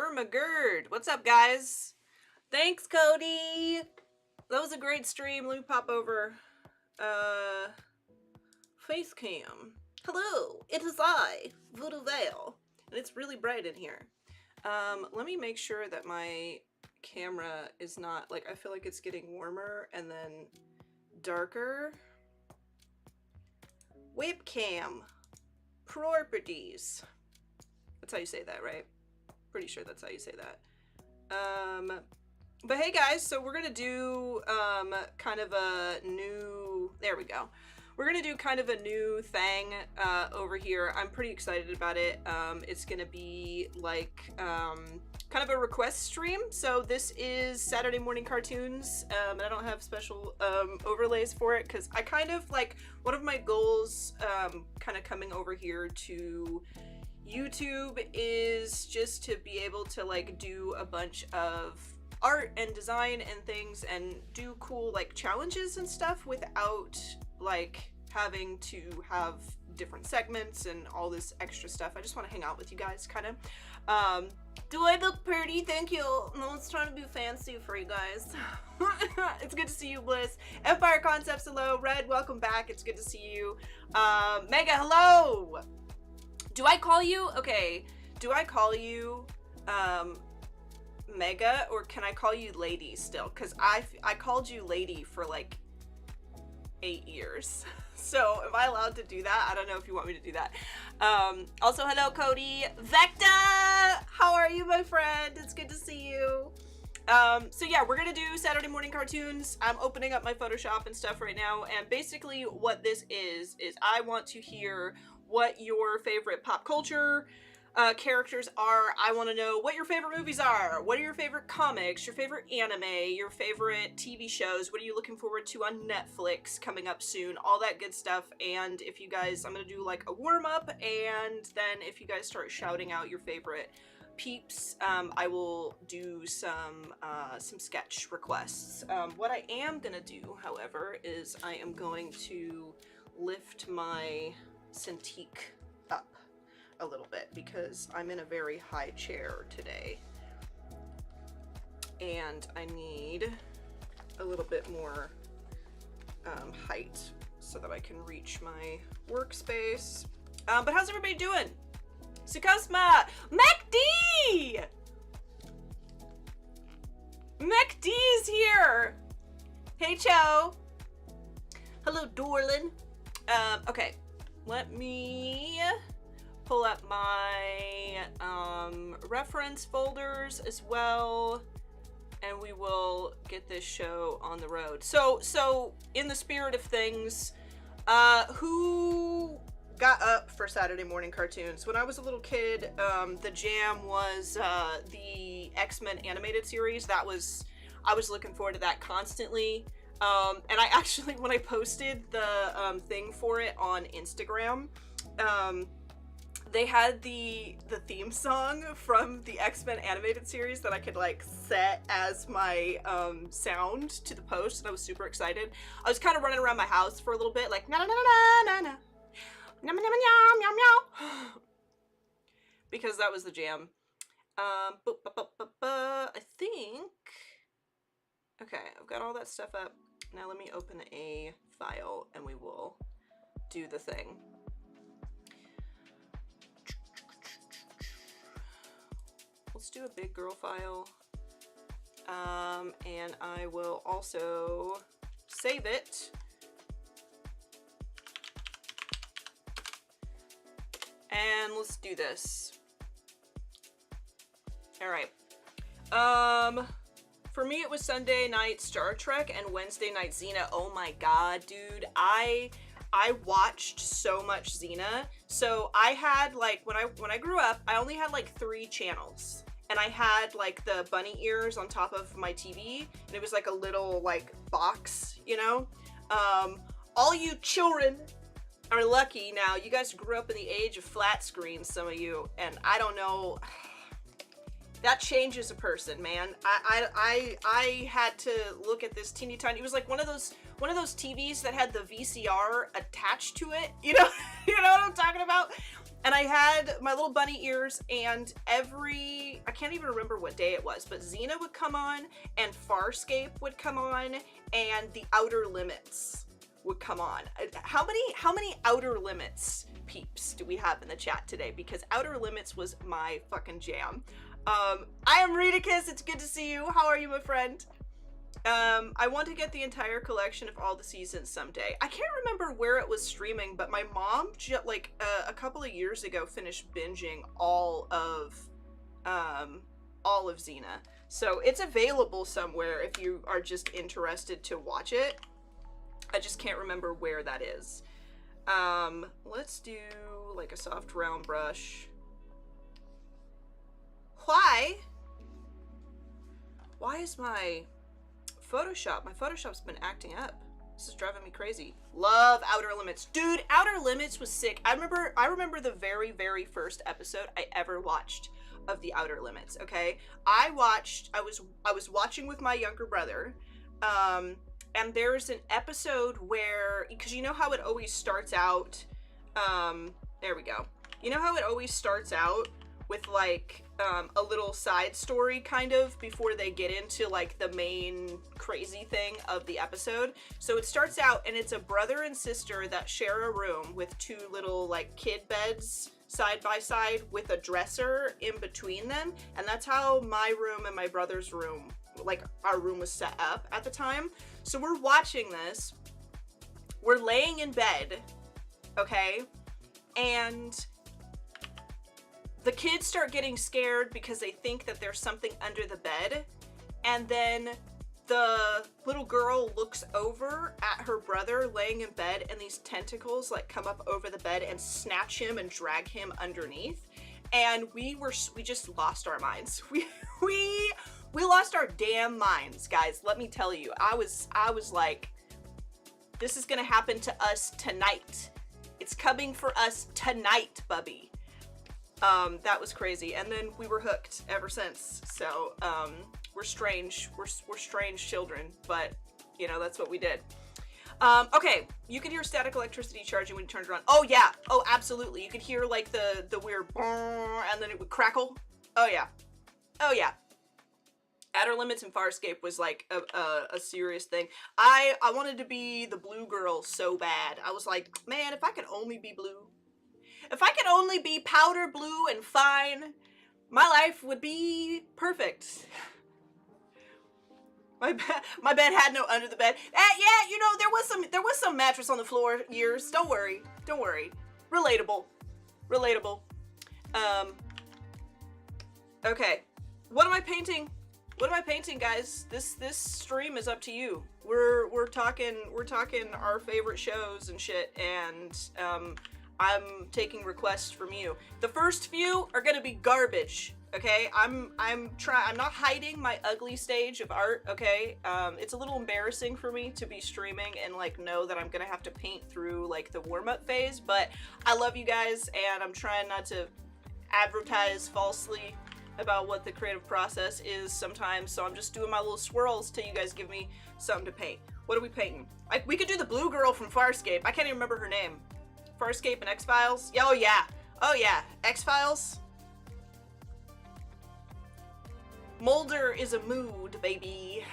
Ermagerd. What's up, guys? Thanks, Cody. That was a great stream. Let me pop over. Face cam. Hello, it is I, Voodoo Vale. And it's really bright in here. Let me make sure that my camera is not, like, I feel like it's getting warmer and then darker. Webcam. Properties. That's how you say that, right? Pretty sure that's how you say that. But hey guys, so we're gonna do kind of a new, there we go. We're gonna do kind of a new thing over here. I'm pretty excited about it. It's gonna be like kind of a request stream. So this is Saturday morning cartoons, and I don't have special overlays for it because I kind of like, one of my goals kind of coming over here to YouTube is just to be able to like do a bunch of art and design and things and do cool like challenges and stuff without like having to have different segments and all this extra stuff. I just want to hang out with you guys kind of. Do I look pretty? Thank you. No one's trying to be fancy for you guys. It's good to see you, Bliss. Empire Concepts, hello. Red, welcome back. It's good to see you. Mega, hello. Do I call you? Okay. Do I call you Mega, or can I call you Lady still? Because I called you Lady for like 8 years. So am I allowed to do that? I don't know if you want me to do that. Also, hello, Cody. Vecta! How are you, my friend? It's good to see you. So yeah, we're gonna do Saturday morning cartoons. I'm opening up my Photoshop and stuff right now, and basically what this is I want to hear what your favorite pop culture characters are. I want to know what your favorite movies are. What are your favorite comics, your favorite anime, your favorite TV shows? What are you looking forward to on Netflix coming up soon? All that good stuff. And if you guys, I'm going to do like a warm-up, and then if you guys start shouting out your favorite peeps, I will do some sketch requests. What I am going to do, however, is I am going to lift my Cintiq up a little bit because I'm in a very high chair today and I need a little bit more height so that I can reach my workspace. But how's everybody doing? Sukasma! MacD! MacD is here! Hey, Cho! Hello, Dorlin. Okay, let me pull up my reference folders as well, and we will get this show on the road. So in the spirit of things, who got up for Saturday morning cartoons? When I was a little kid, the jam was the X-Men animated series. I was looking forward to that constantly. And I actually, when I posted the thing for it on Instagram, they had the theme song from the X-Men animated series that I could like set as my sound to the post, and I was super excited. I was kind of running around my house for a little bit, like na na na na na na, na na na meow meow, because that was the jam. I think. Okay, I've got all that stuff up. Now let me open a file and we will do the thing. Let's do a big girl file. And I will also save it. And let's do this. All right. For me, it was Sunday night Star Trek and Wednesday night Xena. Oh my god, dude. I watched so much Xena. So I had like, when I grew up, I only had like 3 channels. And I had like the bunny ears on top of my TV. And it was like a little like box, you know? All you children are lucky now. You guys grew up in the age of flat screens, some of you. And I don't know... That changes a person, man. I had to look at this teeny tiny. It was like one of those TVs that had the VCR attached to it. You know what I'm talking about? And I had my little bunny ears, and I can't even remember what day it was, but Xena would come on, and Farscape would come on, and The Outer Limits would come on. How many Outer Limits peeps do we have in the chat today? Because Outer Limits was my fucking jam. I am Ritakiss, it's good to see you. How are you, my friend? I want to get the entire collection of all the seasons someday. I can't remember where it was streaming, but my mom like a couple of years ago finished binging all of Xena. So it's available somewhere if you are just interested to watch it. I just can't remember where that is. Let's do like a soft round brush. Why is my Photoshop's been acting up? This is driving me crazy. Love Outer Limits. Dude, Outer Limits was sick. I remember the very, very first episode I ever watched of The Outer Limits, okay? I was watching with my younger brother, and there's an episode where, because you know how it always starts out, there we go. You know how it always starts out with like a little side story kind of before they get into like the main crazy thing of the episode. So it starts out and it's a brother and sister that share a room with two little like kid beds side by side with a dresser in between them. And that's how my room and my brother's room, like our room was set up at the time. So we're watching this, we're laying in bed, okay? And the kids start getting scared because they think that there's something under the bed, and then the little girl looks over at her brother laying in bed, and these tentacles like come up over the bed and snatch him and drag him underneath. And we just lost our minds. We lost our damn minds, guys. Let me tell you, I was like, this is gonna happen to us tonight. It's coming for us tonight, bubby. That was crazy, and then we were hooked ever since. So we're strange children, but you know, that's what we did. Okay, you could hear static electricity charging when you turned it on. Oh yeah, oh absolutely. You could hear like the weird and then it would crackle. Oh yeah, oh yeah. Outer Limits and Farscape was like a serious thing. I wanted to be the blue girl so bad. I was like, man, if I could only be blue. If I could only be powder blue and fine, my life would be perfect. My bed had no under the bed. Yeah, you know, there was some mattress on the floor years. Don't worry. Relatable. Okay. What am I painting? Guys? This stream is up to you. We're talking our favorite shows and shit, and I'm taking requests from you. The first few are gonna be garbage, okay? I'm not hiding my ugly stage of art, okay? It's a little embarrassing for me to be streaming and like know that I'm gonna have to paint through like the warm-up phase, but I love you guys and I'm trying not to advertise falsely about what the creative process is sometimes, so I'm just doing my little swirls till you guys give me something to paint. What are we painting? We could do the blue girl from Farscape. I can't even remember her name. Farscape and X-Files? Oh yeah, X-Files. Mulder is a mood, baby.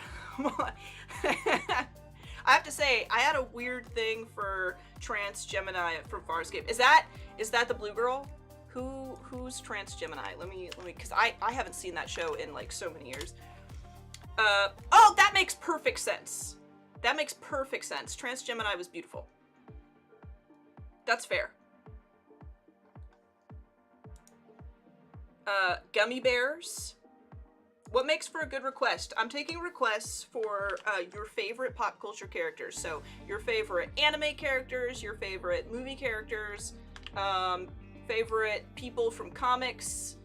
I have to say, I had a weird thing for Trans Gemini from Farscape. Is that the blue girl? Who's Trans Gemini? Let me, because I haven't seen that show in like so many years. Oh, that makes perfect sense. Trans Gemini was beautiful. That's fair. Gummy bears. What makes for a good request? I'm taking requests for your favorite pop culture characters. So your favorite anime characters, your favorite movie characters, favorite people from comics,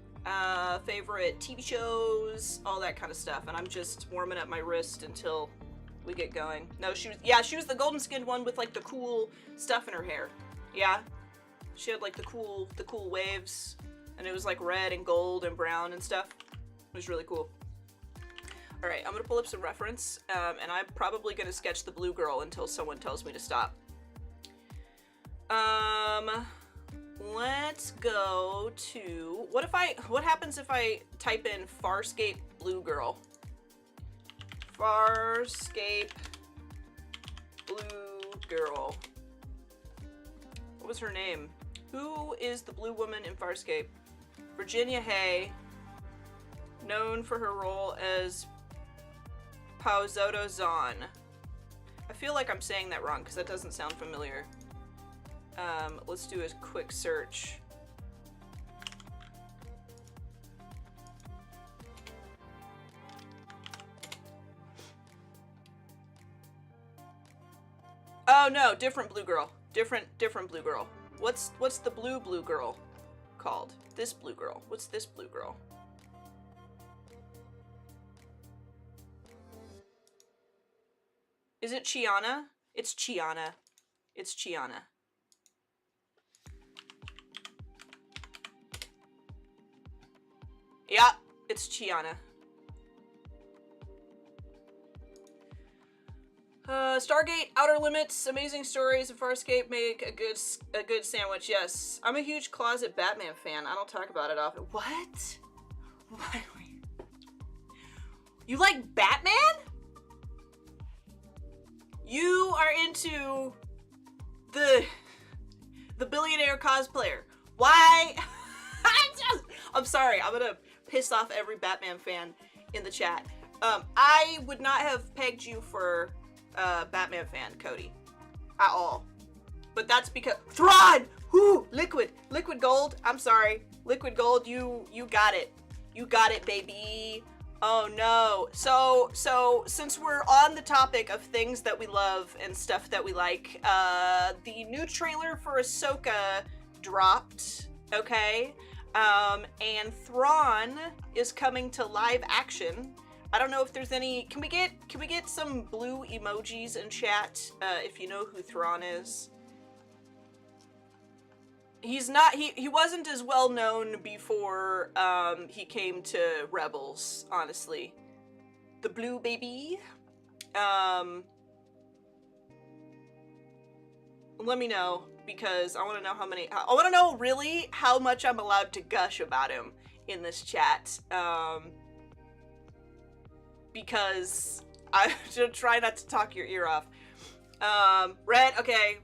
favorite TV shows, all that kind of stuff. And I'm just warming up my wrist until we get going. No, she was the golden skinned one with like the cool stuff in her hair. Yeah, she had like the cool waves, and it was like red and gold and brown and stuff. It was really cool. All right, I'm gonna pull up some reference, and I'm probably gonna sketch the blue girl until someone tells me to stop. let's go to, what happens if I type in Farscape Blue Girl? Farscape Blue Girl. What was her name? Who is the blue woman in Farscape? Virginia Hay, known for her role as Pauzoto Zahn. I feel like I'm saying that wrong because that doesn't sound familiar. Let's do a quick search. Oh no, different blue girl. Different blue girl. What's the blue girl called? This blue girl. What's this blue girl? Is it Chiana? It's Chiana. It's Chiana. Yeah, it's Chiana. Stargate, Outer Limits, Amazing Stories, and Farscape make a good sandwich. Yes, I'm a huge closet Batman fan. I don't talk about it often. What? Why? You like Batman? You are into the billionaire cosplayer. Why? I'm sorry. I'm gonna piss off every Batman fan in the chat. I would not have pegged you for Batman fan, Cody, at all. But that's because Thrawn! Whoo! Liquid Gold. I'm sorry. Liquid Gold, you got it. You got it, baby. Oh no. So since we're on the topic of things that we love and stuff that we like, the new trailer for Ahsoka dropped, okay? And Thrawn is coming to live action. I don't know if there's any, can we get some blue emojis in chat, if you know who Thrawn is? He's not, he wasn't as well known before, he came to Rebels, honestly. The blue baby. Let me know, because I want to know I want to know really how much I'm allowed to gush about him in this chat. Because I should try not to talk your ear off. Red, okay.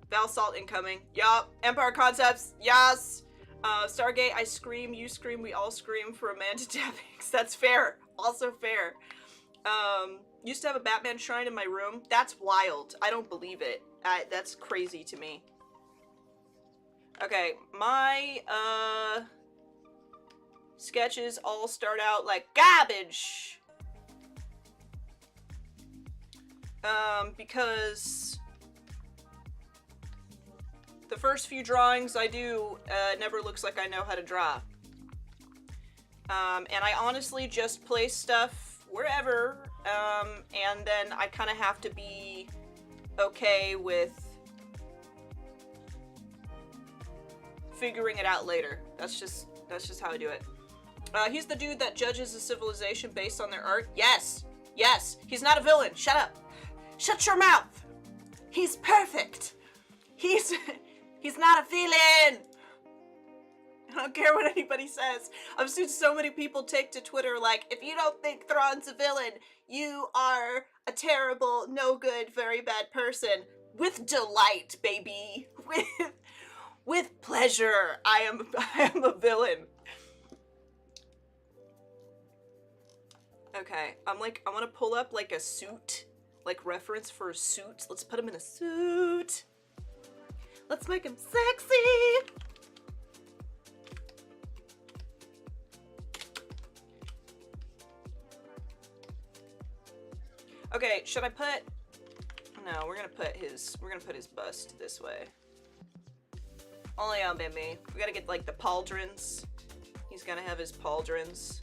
Val Salt incoming. Yup. Empire Concepts, yes. Stargate, I scream, you scream, we all scream for Amanda Dabbings. That's fair. Also fair. Used to have a Batman shrine in my room. That's wild. I don't believe it. That's crazy to me. Okay, my sketches all start out like garbage. Because the first few drawings I do never looks like I know how to draw. And I honestly just place stuff wherever, and then I kind of have to be okay with figuring it out later. That's just how I do it. He's the dude that judges a civilization based on their art. Yes, he's not a villain. Shut up. Shut your mouth. He's perfect. He's not a villain. I don't care what anybody says. I've seen so many people take to Twitter like, if you don't think Thrawn's a villain, you are a terrible, no good, very bad person. With delight, baby. With pleasure. I am a villain. Okay, I want to pull up like a suit, like reference for a suit. Let's put him in a suit. Let's make him sexy. Okay, should I put, no, we're gonna put his bust this way. Only on baby. We gotta get like the pauldrons. He's gonna have his pauldrons.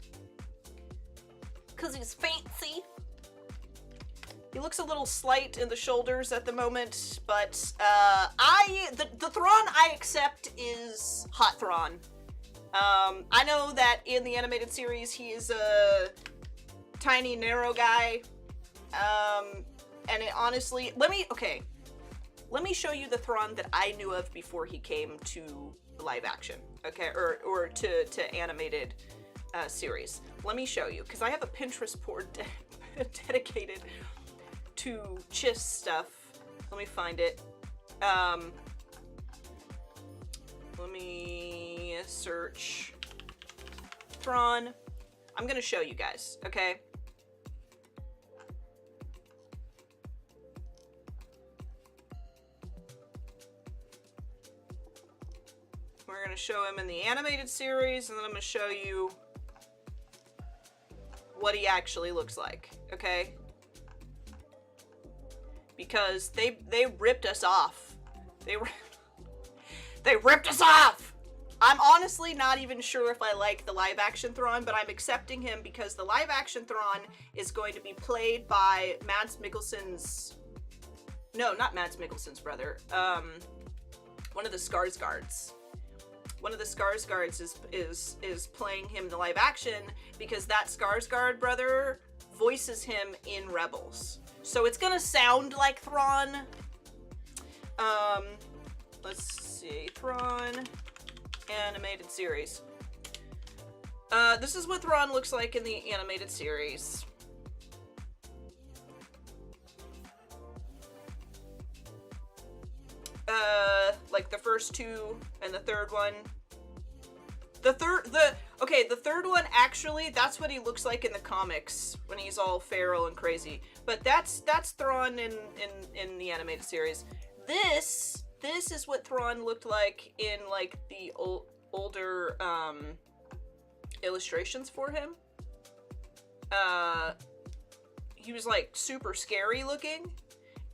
Cause he's fancy. He looks a little slight in the shoulders at the moment, but the Thrawn I accept is Hot Thrawn. I know that in the animated series he is a tiny, narrow guy. And it honestly, let me show you the Thrawn that I knew of before he came to live action, okay, or to animated series. Let me show you, because I have a Pinterest board dedicated to Chiss stuff. Let me find it. Let me search Thrawn. I'm gonna show you guys, okay? We're gonna show him in the animated series, and then I'm gonna show you what he actually looks like, okay? Because they ripped us off. They ripped us off! I'm honestly not even sure if I like the live action Thrawn, but I'm accepting him because the live action Thrawn is going to be played by Mads Mikkelsen's... No, not Mads Mikkelsen's brother. One of the Skarsgårds. One of the Skarsgårds is playing him in the live action because that Skarsgård brother voices him in Rebels. So it's gonna sound like Thrawn. Let's see, Thrawn animated series. This is what Thrawn looks like in the animated series. Like the first two and the third one. The third one, actually, that's what he looks like in the comics when he's all feral and crazy. But that's Thrawn in the animated series. This is what Thrawn looked like in, like, the older, illustrations for him. He was, like, super scary looking.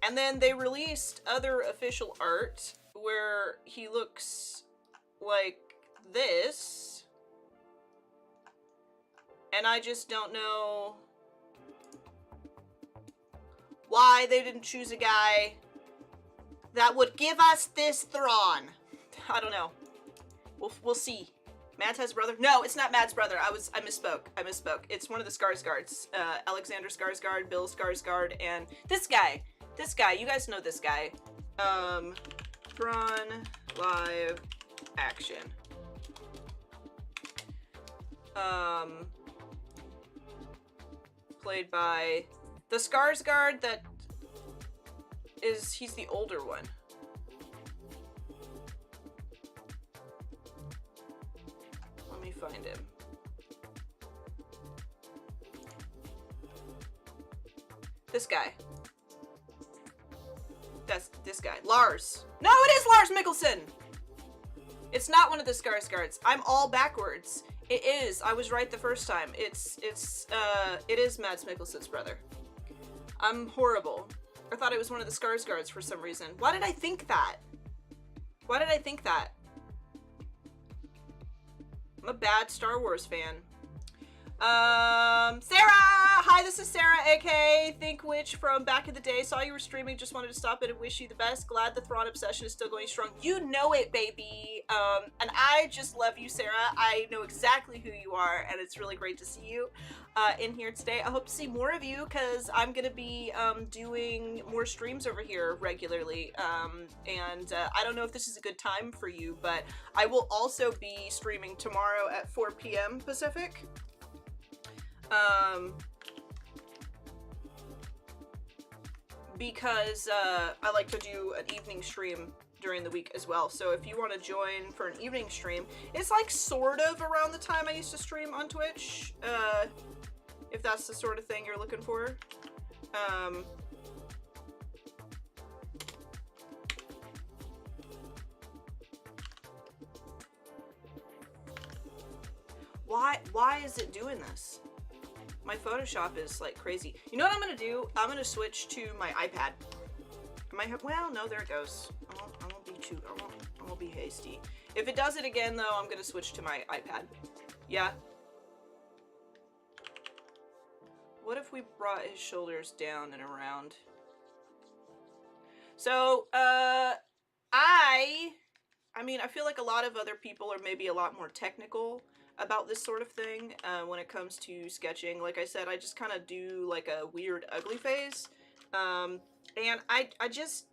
And then they released other official art where he looks like this. And I just don't know why they didn't choose a guy that would give us this Thrawn. I don't know. We'll see. Mads has a brother? No, it's not Mads' brother. I misspoke. It's one of the Skarsgårds. Alexander Skarsgård, Bill Skarsgård, and this guy. This guy. You guys know this guy. Thrawn live action. Played by the Skarsgård that is, he's the older one. Let me find him. This guy. That's this guy. Lars. No, it is Lars Mikkelsen! It's not one of the Skarsgårds. I'm all backwards. It is. I was right the first time. It is Mads Mikkelsen's brother. I'm horrible. I thought it was one of the Skarsgårds for some reason. Why did I think that? Why did I think that? I'm a bad Star Wars fan. Sarah! Hi, this is Sarah, aka Think Witch from back in the day. Saw you were streaming, just wanted to stop in and wish you the best. Glad the Thrawn obsession is still going strong. You know it, baby. And I just love you, Sarah. I know exactly who you are, and it's really great to see you in here today. I hope to see more of you, because I'm gonna be doing more streams over here regularly. And I don't know if this is a good time for you, but I will also be streaming tomorrow at 4 p.m. Pacific. Because I like to do an evening stream during the week as well. So if you want to join for an evening stream, it's like sort of around the time I used to stream on Twitch, if that's the sort of thing you're looking for. Why is it doing this? My Photoshop is like crazy. You know what I'm gonna do? I'm gonna switch to my iPad. Well, no, there it goes. I won't be hasty. If it does it again though, I'm gonna switch to my iPad. Yeah. What if we brought his shoulders down and around? So, I mean, I feel like a lot of other people are maybe a lot more technical about this sort of thing when it comes to sketching. Like I said, I just kind of do like a weird ugly phase. And I just,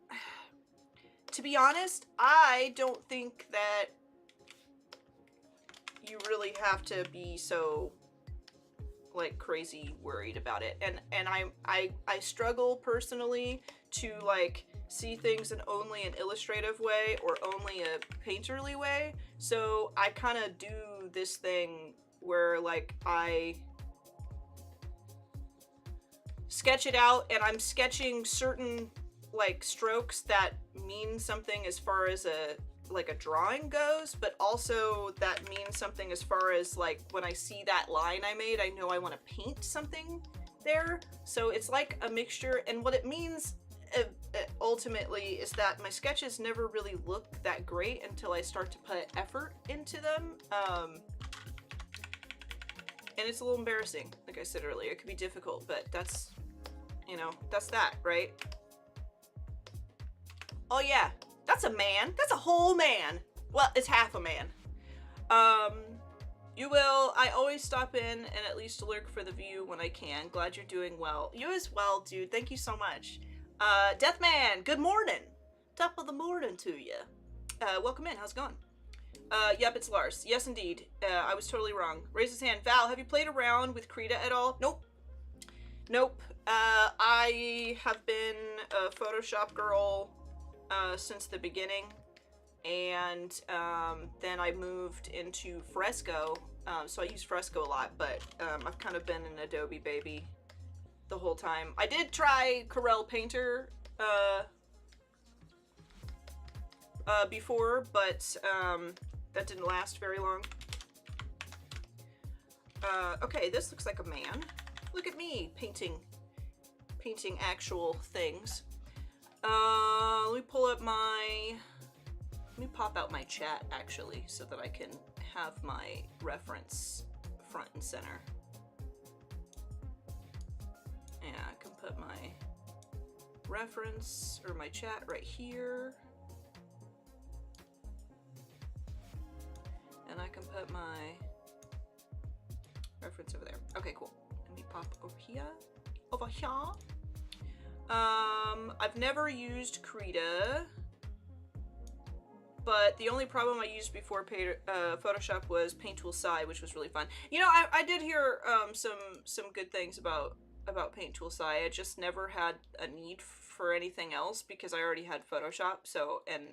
to be honest, I don't think that really have to be so like crazy worried about it. And I struggle personally to like see things in only an illustrative way or only a painterly way. So I kind of do this thing where like I sketch it out, and I'm sketching certain like strokes that mean something as far as a drawing goes, but also that means something as far as like when I see that line I made, I know I want to paint something there. So it's like a mixture, and what it means ultimately is that my sketches never really look that great until I start to put effort into them. And it's a little embarrassing, like I said earlier. It could be difficult, but that's, you know, that's that, right? Oh yeah, that's a man. That's a whole man. Well, it's half a man. You will. I always stop in and at least lurk for the view when I can. Glad you're doing well. You as well, dude. Thank you so much. Deathman, good morning. Top of the morning to you. Welcome in. How's it going? Yep, it's Lars. Yes, indeed. I was totally wrong. Raise his hand. Val, have you played around with Krita at all? Nope. Nope. I have been a Photoshop girl since the beginning, and then I moved into Fresco, so I use Fresco a lot, but I've kind of been an Adobe baby the whole time. I did try Corel Painter before, but that didn't last very long. Okay, this looks like a man. Look at me painting actual things. Let me pull up my, let me pop out my chat actually so that I can have my reference front and center. Yeah, I can put my reference or my chat right here. And I can put my reference over there. Okay, cool. Let me pop over here. Over here. I've never used Krita, but the only problem I used before Photoshop was Paint Tool Sai, which was really fun. You know, I did hear some good things about Paint Tool Sai. I just never had a need for anything else because I already had Photoshop. So, and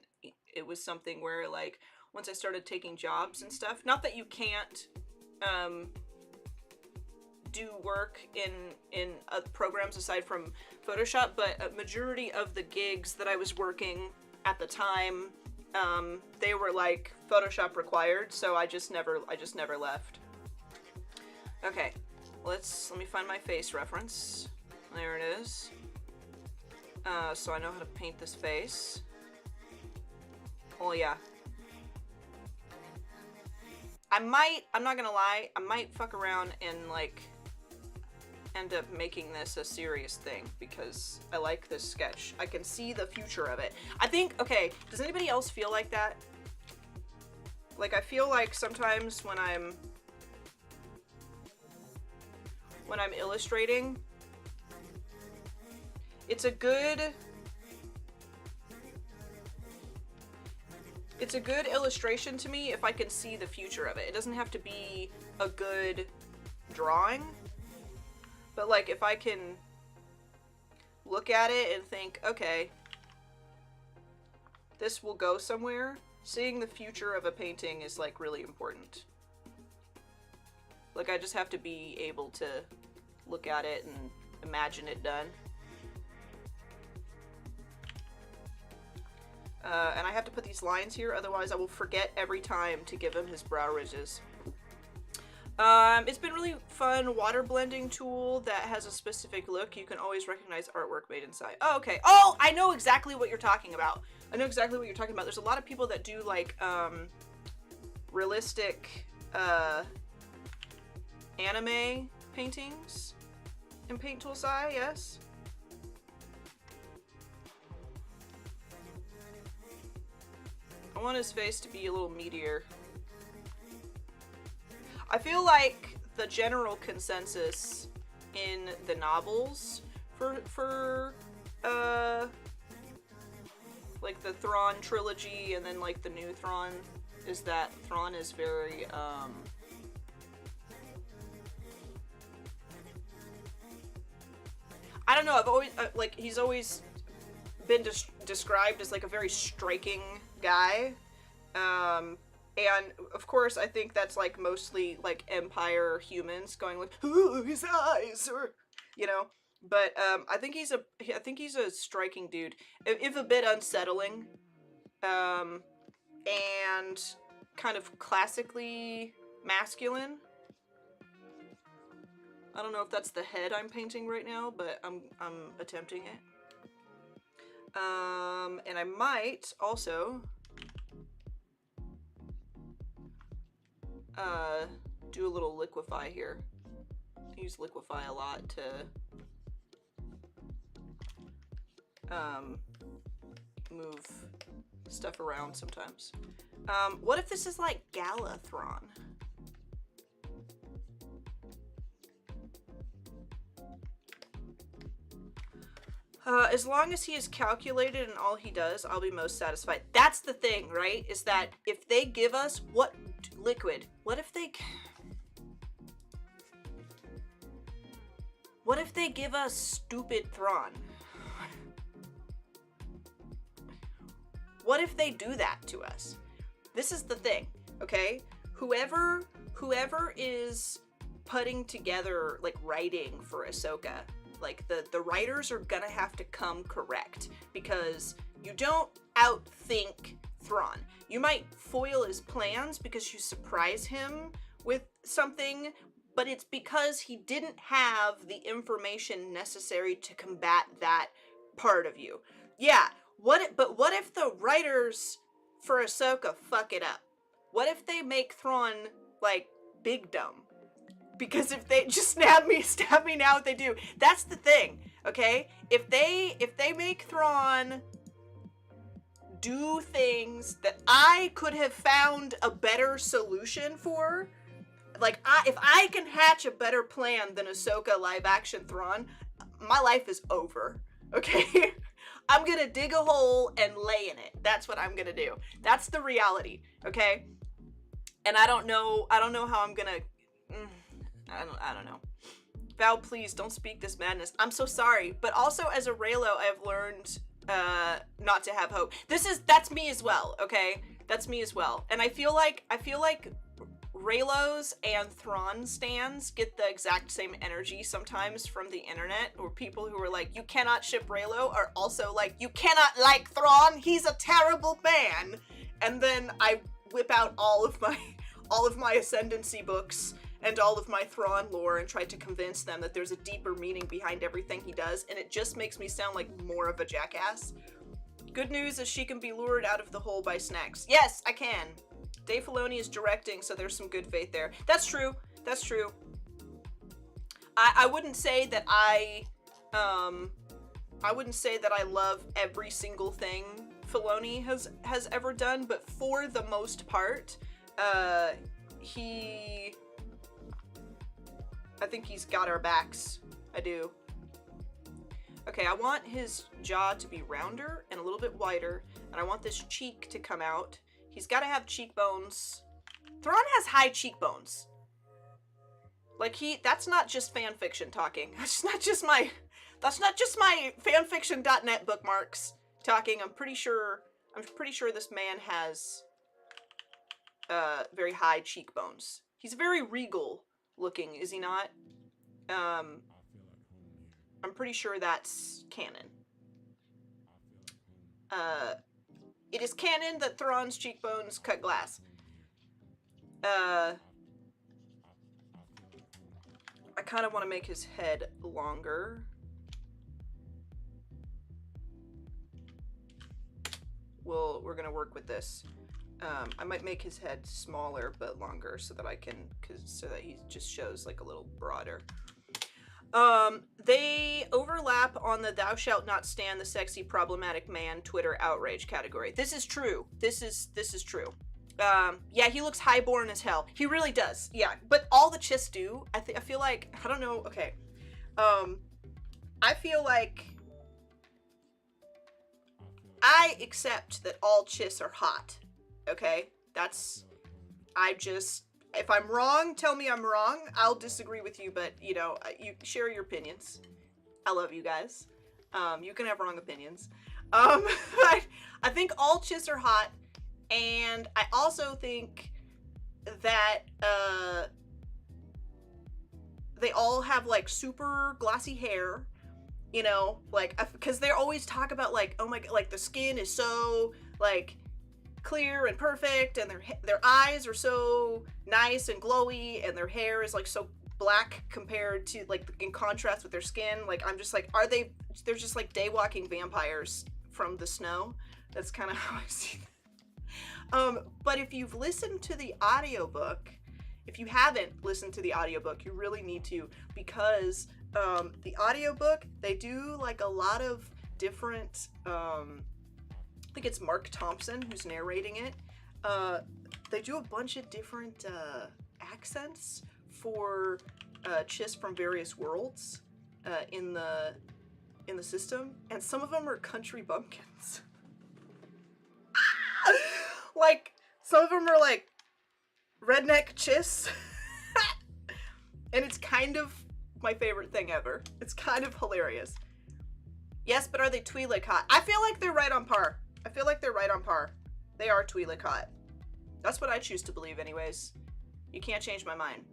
it was something where like once I started taking jobs and stuff, not that you can't do work in programs aside from Photoshop, but a majority of the gigs that I was working at the time, they were like Photoshop required, so I just never left. Okay, let me find my face reference. There it is. So I know how to paint this face. Oh yeah. I'm not gonna lie, I might fuck around and like end up making this a serious thing because I like this sketch. I can see the future of it. I think, okay, does anybody else feel like that? Like I feel like sometimes when I'm illustrating, it's a good illustration to me if I can see the future of it. It doesn't have to be a good drawing, but like if I can look at it and think, okay, this will go somewhere, seeing the future of a painting is like really important. Like I just have to be able to look at it and imagine it done. And I have to put these lines here, otherwise I will forget every time to give him his brow ridges. It's been really fun. Water blending tool that has a specific look. You can always recognize artwork made inside. Oh, okay. Oh, I know exactly what you're talking about. I know exactly what you're talking about. There's a lot of people that do like realistic anime paintings in Paint Tool Sai, yes. I want his face to be a little meatier. I feel like the general consensus in the novels for like the Thrawn trilogy and then like the new Thrawn is that Thrawn is very I don't know, I've always, like, he's always been described as, like, a very striking guy. And, of course, I think that's, like, mostly, like, Empire humans going, like, ooh, his eyes, or, you know? But, I think he's a striking dude. If a bit unsettling. And kind of classically masculine. I don't know if that's the head I'm painting right now, but I'm attempting it. And I might also do a little liquefy here. I use liquefy a lot to move stuff around sometimes. What if this is like Galathron? As long as he is calculated in all he does, I'll be most satisfied. That's the thing, right? Is that if they give us what liquid? What if they give us stupid Thrawn? What if they do that to us? This is the thing, okay? Whoever is putting together, like, writing for Ahsoka, like, the writers are gonna have to come correct, because you don't outthink Thrawn. You might foil his plans because you surprise him with something, but it's because he didn't have the information necessary to combat that part of you. Yeah, what if the writers for Ahsoka fuck it up? What if they make Thrawn, like, big dumb? Because if they just stab me now, what they do. That's the thing, okay? If they make Thrawn do things that I could have found a better solution for, like, if I can hatch a better plan than Ahsoka live action Thrawn, my life is over, okay? I'm gonna dig a hole and lay in it. That's what I'm gonna do. That's the reality, okay? And I don't know how I'm gonna, I don't know. Val, please don't speak this madness. I'm so sorry. But also as a Reylo, I've learned not to have hope. That's me as well, okay? That's me as well. And I feel like Reylos and Thrawn stans get the exact same energy sometimes from the internet, or people who are like, you cannot ship Reylo, are also like, you cannot like Thrawn, he's a terrible man. And then I whip out all of my Ascendancy books and all of my Thrawn lore and try to convince them that there's a deeper meaning behind everything he does, and it just makes me sound like more of a jackass. Good news is she can be lured out of the hole by snacks. Yes, I can. Dave Filoni is directing, so there's some good faith there. That's true. That's true. I wouldn't say that I wouldn't say that I love every single thing Filoni has ever done, but for the most part, I think he's got our backs. I do. Okay, I want his jaw to be rounder and a little bit wider, and I want this cheek to come out. He's got to have cheekbones. Thrawn has high cheekbones. Like, that's not just fan fiction talking. That's not just my fanfiction.net bookmarks talking. I'm pretty sure this man has very high cheekbones. He's very regal looking, is he not? I'm pretty sure that's canon. It is canon that Thrawn's cheekbones cut glass. I kind of want to make his head longer. We're gonna work with this. I might make his head smaller but longer so that so that he just shows like a little broader. They overlap on the thou shalt not stand the sexy problematic man Twitter outrage category. This is true. This is true. Yeah, he looks highborn as hell. He really does. Yeah, but all the chiss do. I feel like, I don't know. Okay. I feel like I accept that all chiss are hot. Okay? If I'm wrong, tell me I'm wrong. I'll disagree with you, but, you know, you share your opinions. I love you guys. You can have wrong opinions. I think all Chiss are hot, and I also think that they all have like super glossy hair, you know, like because they always talk about like, oh my god, like the skin is so like clear and perfect, and their eyes are so nice and glowy, and their hair is like so black compared to like in contrast with their skin. Like I'm just like, they're just like day walking vampires from the snow. That's kind of how I see them. But if you've listened to the audiobook, if you haven't listened to the audiobook, you really need to, because the audiobook, they do like a lot of different I think it's Mark Thompson who's narrating it. They do a bunch of different accents for Chiss from various worlds in the system, and some of them are country bumpkins. Like some of them are like redneck Chiss, and it's kind of my favorite thing ever. It's kind of hilarious. Yes, but are they Twi'lek hot? I feel like they're right on par. They are Twi'lek hot. That's what I choose to believe anyways. You can't change my mind.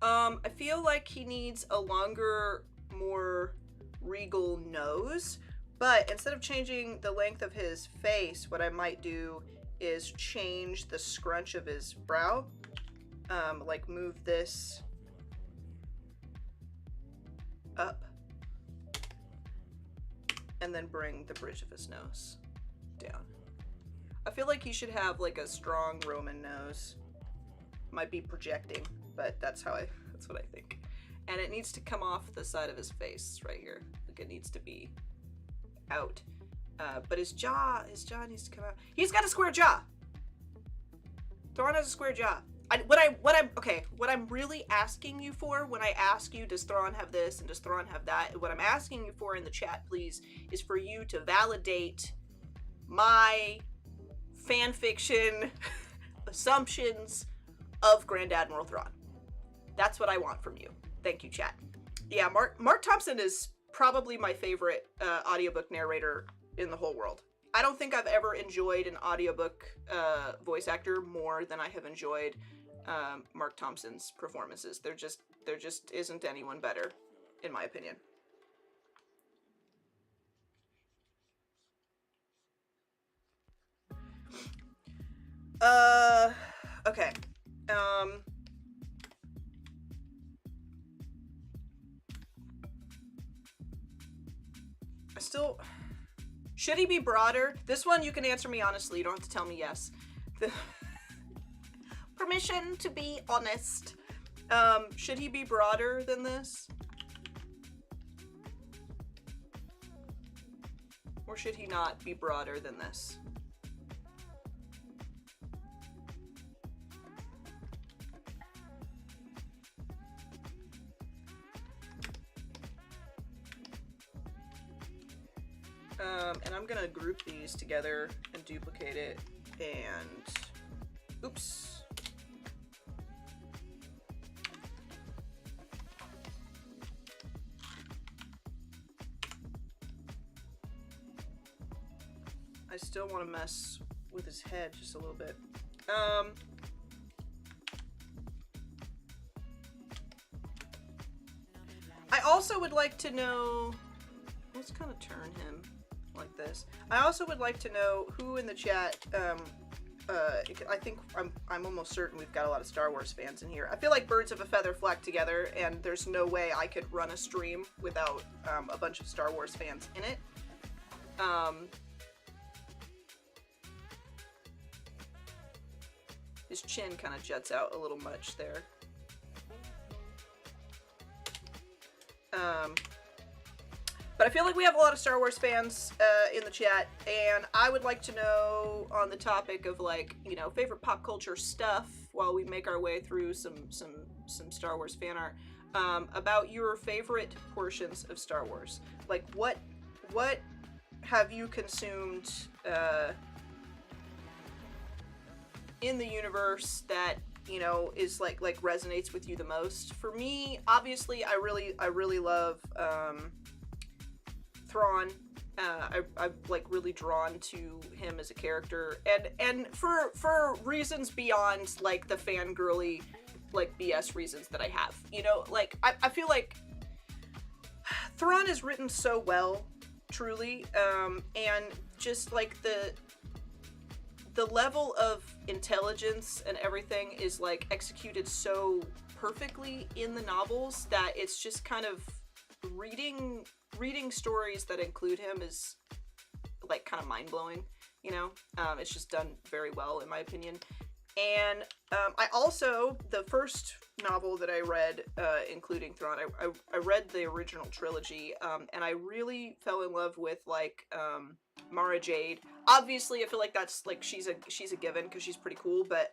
I feel like he needs a longer, more regal nose, but instead of changing the length of his face, what I might do is change the scrunch of his brow. Like move this up and then bring the bridge of his nose down. I feel like he should have like a strong Roman nose. Might be projecting, but that's what I think. And it needs to come off the side of his face right here. Like it needs to be out. But his jaw needs to come out. He's got a square jaw. Thrawn has a square jaw. What I'm really asking you for when I ask you, does Thrawn have this and does Thrawn have that? What I'm asking you for in the chat, please, is for you to validate my fan fiction assumptions of Grand Admiral Thrawn. That's what I want from you. Thank you, chat. Yeah, Mark Thompson is probably my favorite audiobook narrator in the whole world. I don't think I've ever enjoyed an audiobook voice actor more than I have enjoyed Mark Thompson's performances. There just isn't anyone better, in my opinion. Okay. Should he be broader? This one you can answer me honestly. You don't have to tell me yes. Permission to be honest. Should he be broader than this? Or should he not be broader than this? And I'm gonna group these together and duplicate it, and oops. I still want to mess with his head just a little bit. I also would like to know, let's kind of turn him like this. I also would like to know who in the chat, I think I'm almost certain we've got a lot of Star Wars fans in here. I feel like birds of a feather flock together, and there's no way I could run a stream without a bunch of Star Wars fans in it. His chin kind of juts out a little much there. But I feel like we have a lot of Star Wars fans in the chat, and I would like to know, on the topic of, like, you know, favorite pop culture stuff while we make our way through some Star Wars fan art, about your favorite portions of Star Wars. Like, what have you consumed in the universe that you know, is like resonates with you the most. For me, obviously, I really love Thrawn. I'm like really drawn to him as a character, and for reasons beyond like the fangirly like BS reasons that I have. You know, like I feel like Thrawn is written so well, truly, and just like the level of intelligence and everything is like executed so perfectly in the novels that it's just kind of reading stories that include him is like kind of mind-blowing, you know. It's just done very well in my opinion. And I also, the first novel that I read, including Thrawn, I read the original trilogy, and I really fell in love with like Mara Jade. Obviously, I feel like that's like she's a given because she's pretty cool, but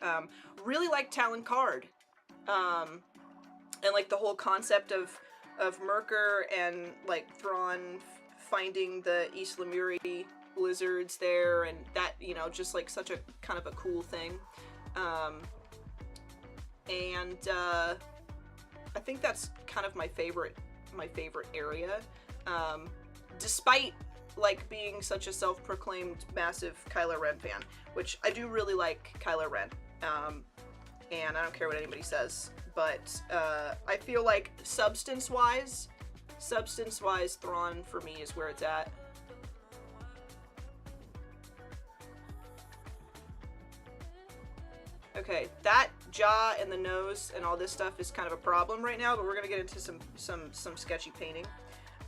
really like Talon Card, and like the whole concept of Myrkr and like Thrawn finding the East Lemuri lizards there, and that, you know, just like such a kind of a cool thing. And I think that's kind of my favorite area, despite like being such a self-proclaimed massive Kylo Ren fan, which I do really like Kylo Ren, and I don't care what anybody says, but I feel like substance-wise, Thrawn for me is where it's at. Okay, that jaw and the nose and all this stuff is kind of a problem right now, but we're gonna get into some sketchy painting.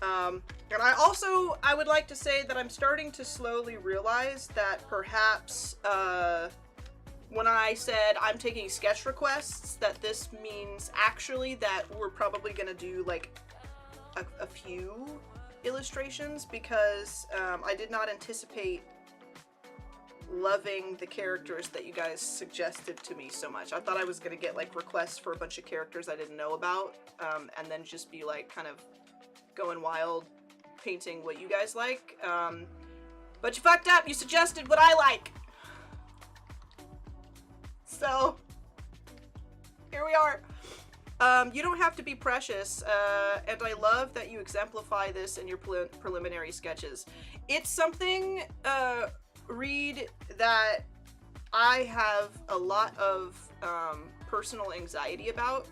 And I would like to say that I'm starting to slowly realize that perhaps when I said I'm taking sketch requests, that this means actually that we're probably gonna do like a few illustrations, because I did not anticipate loving the characters that you guys suggested to me so much. I thought I was gonna get like requests for a bunch of characters I didn't know about, and then just be like kind of going wild painting what you guys like, but you fucked up. You suggested what I like, so here we are. You don't have to be precious, and I love that you exemplify this in your preliminary sketches. It's something, Reed, that I have a lot of personal anxiety about.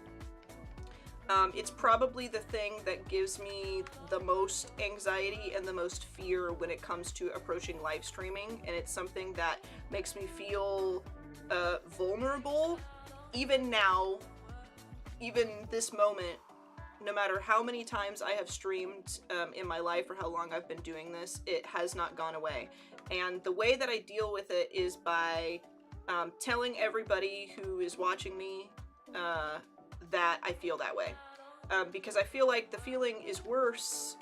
It's probably the thing that gives me the most anxiety and the most fear when it comes to approaching live streaming, and it's something that makes me feel vulnerable even now, even this moment. No matter how many times I have streamed in my life or how long I've been doing this, it has not gone away. And the way that I deal with it is by telling everybody who is watching me that I feel that way. Because I feel like the feeling is worse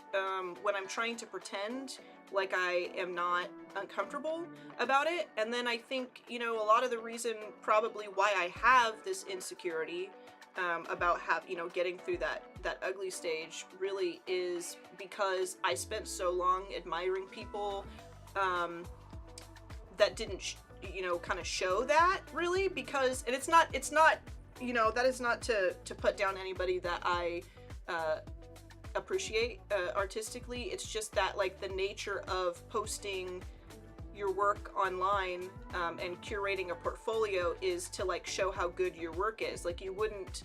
when I'm trying to pretend like I am not uncomfortable about it. And then I think, you know, a lot of the reason probably why I have this insecurity about getting through that ugly stage really is because I spent so long admiring people that didn't kind of show that, really, because, and it's not that is not to put down anybody that I appreciate artistically. It's just that, like, the nature of posting your work online and curating a portfolio is to, like, show how good your work is. Like, you wouldn't,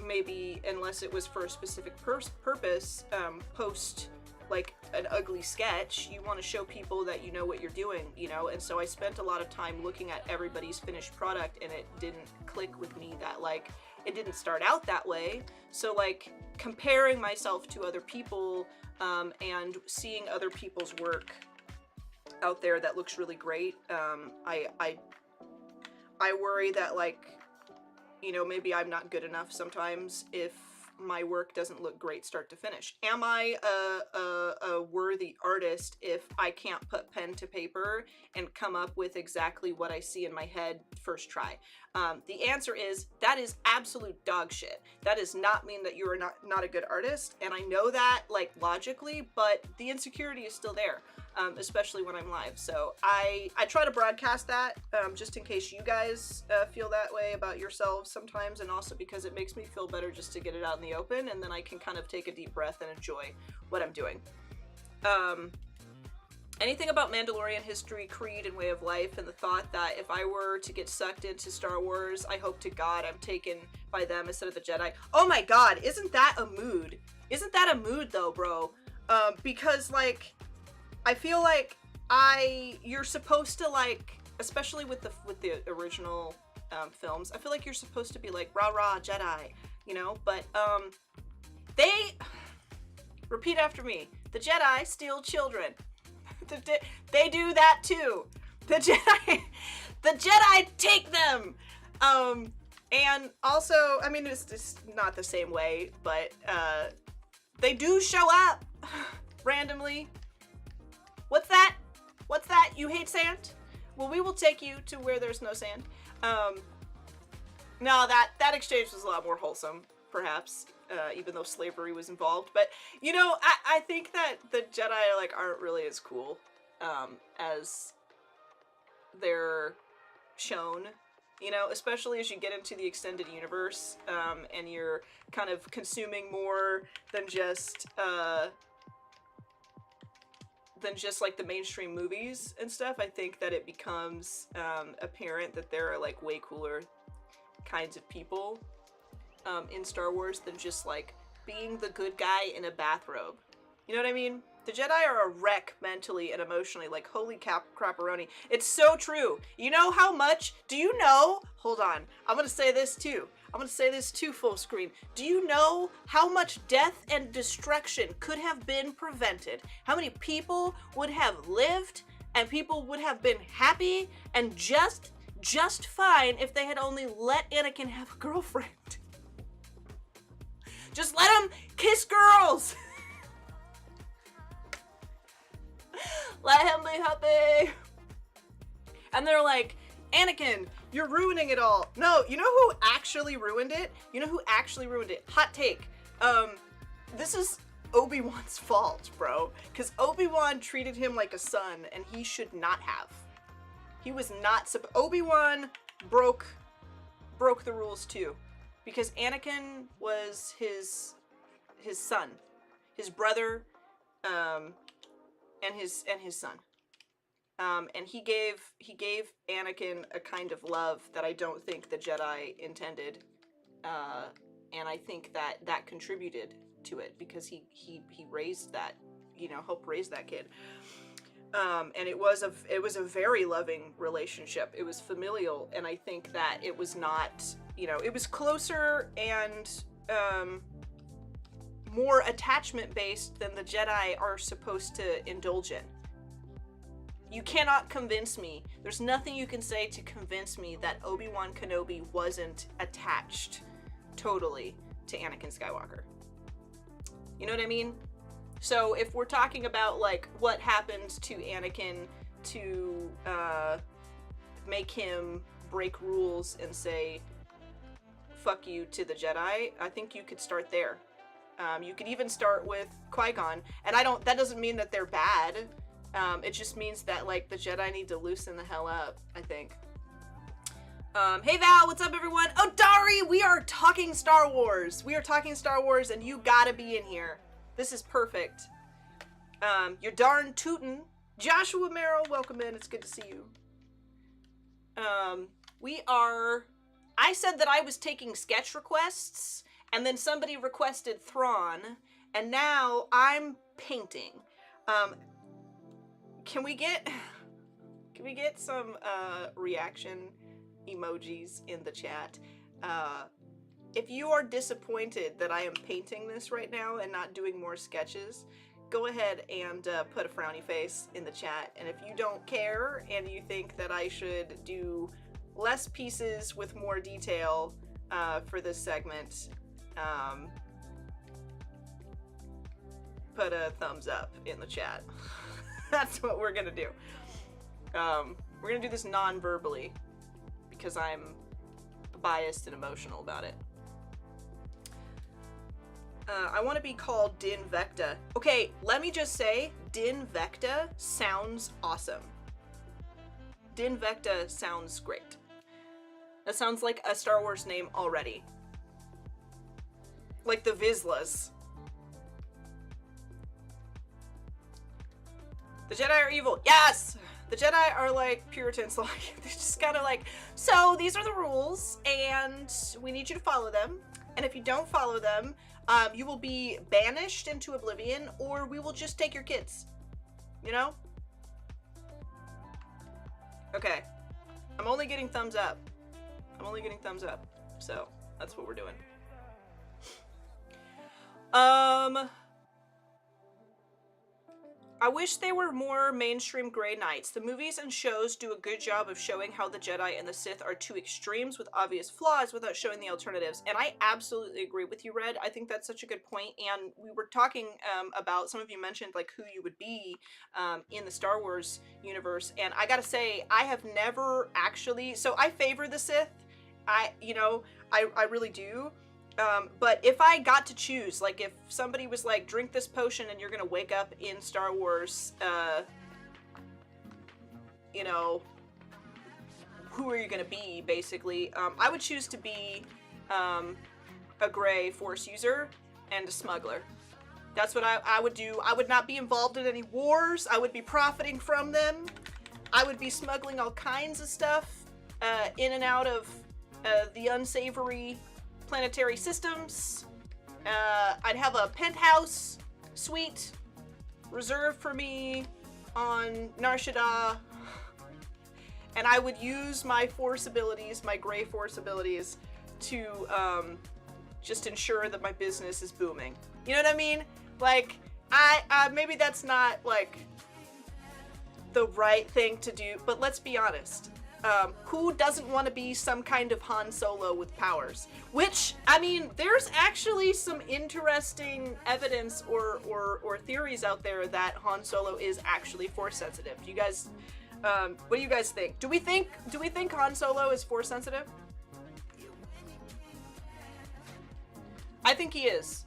maybe unless it was for a specific purpose, post like an ugly sketch. You want to show people that you know what you're doing, and so I spent a lot of time looking at everybody's finished product, and it didn't click with me that, like, it didn't start out that way. So, like, comparing myself to other people and seeing other people's work out there that looks really great, I worry that, like, maybe I'm not good enough sometimes if my work doesn't look great start to finish. Am I a worthy artist if I can't put pen to paper and come up with exactly what I see in my head first try? The answer is that is absolute dog shit. That does not mean that you are not a good artist, and I know that, like, logically, but the insecurity is still there. especially when I'm live. So I try to broadcast that just in case you guys feel that way about yourselves sometimes, and also because it makes me feel better just to get it out in the open, and then I can kind of take a deep breath and enjoy what I'm doing. Anything about Mandalorian history, creed, and way of life, and the thought that if I were to get sucked into Star Wars, I hope to God I'm taken by them instead of the Jedi. Oh my god, isn't that a mood? Isn't that a mood though, bro? Because like, I feel like you're supposed to like, especially with the original films, I feel like you're supposed to be like, rah rah Jedi, you know? But they, repeat after me, the Jedi steal children. They do that too. The Jedi take them. And also, I mean, it's not the same way, but they do show up randomly. What's that? What's that? You hate sand? Well, we will take you to where there's no sand. No, that exchange was a lot more wholesome, perhaps. Even though slavery was involved, but you know, I think that the Jedi like aren't really as cool as they're shown, you know, especially as you get into the extended universe and you're kind of consuming more than just like the mainstream movies and stuff. I think that it becomes apparent that there are like way cooler kinds of people in Star Wars than just like being the good guy in a bathrobe. You know what I mean? The Jedi are a wreck mentally and emotionally, like holy crapperoni. It's so true. You know how much, do you know, hold on, I'm gonna say this too. I'm gonna say this too full screen. Do you know how much death and destruction could have been prevented? How many people would have lived and people would have been happy and just fine if they had only let Anakin have a girlfriend? Just let him kiss girls! Let him be happy! And they're like, Anakin, you're ruining it all. No, you know who actually ruined it? You know who actually ruined it? Hot take. This is Obi-Wan's fault, bro. Because Obi-Wan treated him like a son, and he should not have. He was not Obi-Wan broke the rules too. Because Anakin was his son, his brother, and his son, and he gave Anakin a kind of love that I don't think the Jedi intended, and I think that contributed to it because he raised that, you know, helped raise that kid. And it was a very loving relationship. It was familial, and I think that it was not, you know, it was closer and more attachment based than the Jedi are supposed to indulge in. You cannot convince me. There's nothing you can say to convince me that Obi-Wan Kenobi wasn't attached totally to Anakin Skywalker. You know what I mean? So if we're talking about like what happened to Anakin to make him break rules and say fuck you to the Jedi, I think you could start there. You could even start with Qui-Gon, and that doesn't mean that they're bad. It just means that like the Jedi need to loosen the hell up, I think. Hey Val, what's up everyone? Oh Dari, we are talking Star Wars. We are talking Star Wars and you gotta be in here. This is perfect. You're darn tootin'. Joshua Merrill, welcome in. It's good to see you. I said that I was taking sketch requests, and then somebody requested Thrawn, and now I'm painting. Can we get some reaction emojis in the chat? If you are disappointed that I am painting this right now and not doing more sketches, go ahead and put a frowny face in the chat. And if you don't care and you think that I should do less pieces with more detail for this segment, put a thumbs up in the chat. That's what we're gonna do. We're gonna do this non-verbally because I'm biased and emotional about it. I want to be called Din Vecta. Okay, let me just say, Din Vecta sounds awesome. Din Vecta sounds great. That sounds like a Star Wars name already. Like the Vizslas. The Jedi are evil. Yes! The Jedi are like Puritans, like, they're just kind of like, so these are the rules, and we need you to follow them, and if you don't follow them, you will be banished into oblivion, or we will just take your kids. You know? Okay. I'm only getting thumbs up. I'm only getting thumbs up, so that's what we're doing. I wish they were more mainstream Grey Knights. The movies and shows do a good job of showing how the Jedi and the Sith are two extremes with obvious flaws without showing the alternatives. And I absolutely agree with you, Red. I think that's such a good point. And we were talking about, some of you mentioned like who you would be in the Star Wars universe. And I gotta say, I have never actually, so I favor the Sith. I really do. But if I got to choose, like if somebody was like, drink this potion and you're gonna wake up in Star Wars, you know, who are you gonna be, basically? I would choose to be a Grey Force user and a smuggler. That's what I would do. I would not be involved in any wars. I would be profiting from them. I would be smuggling all kinds of stuff in and out of the unsavory planetary systems. I'd have a penthouse suite reserved for me on Nar Shaddaa, and I would use my Force abilities, my Grey Force abilities, to just ensure that my business is booming. You know what I mean? Like, maybe that's not like the right thing to do, but let's be honest. Who doesn't want to be some kind of Han Solo with powers? Which, I mean, there's actually some interesting evidence or theories out there that Han Solo is actually Force sensitive. Do you guys, what do you guys think? Do we think Han Solo is Force sensitive? I think he is.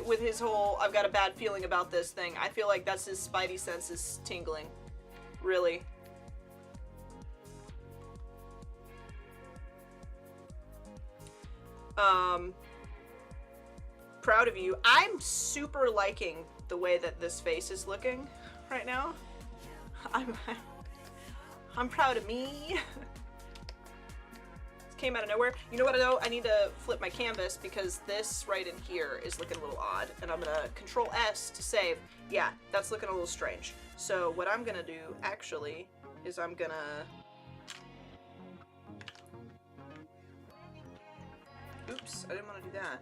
With his whole, I've got a bad feeling about this thing. I feel like that's his spidey senses tingling. Really. Proud of you. I'm super liking the way that this face is looking right now. I'm proud of me. It came out of nowhere. You know what though? I need to flip my canvas because this right in here is looking a little odd, and I'm gonna Control S to save. Yeah, that's looking a little strange. So what I'm gonna do actually is I'm gonna oops, I didn't want to do that.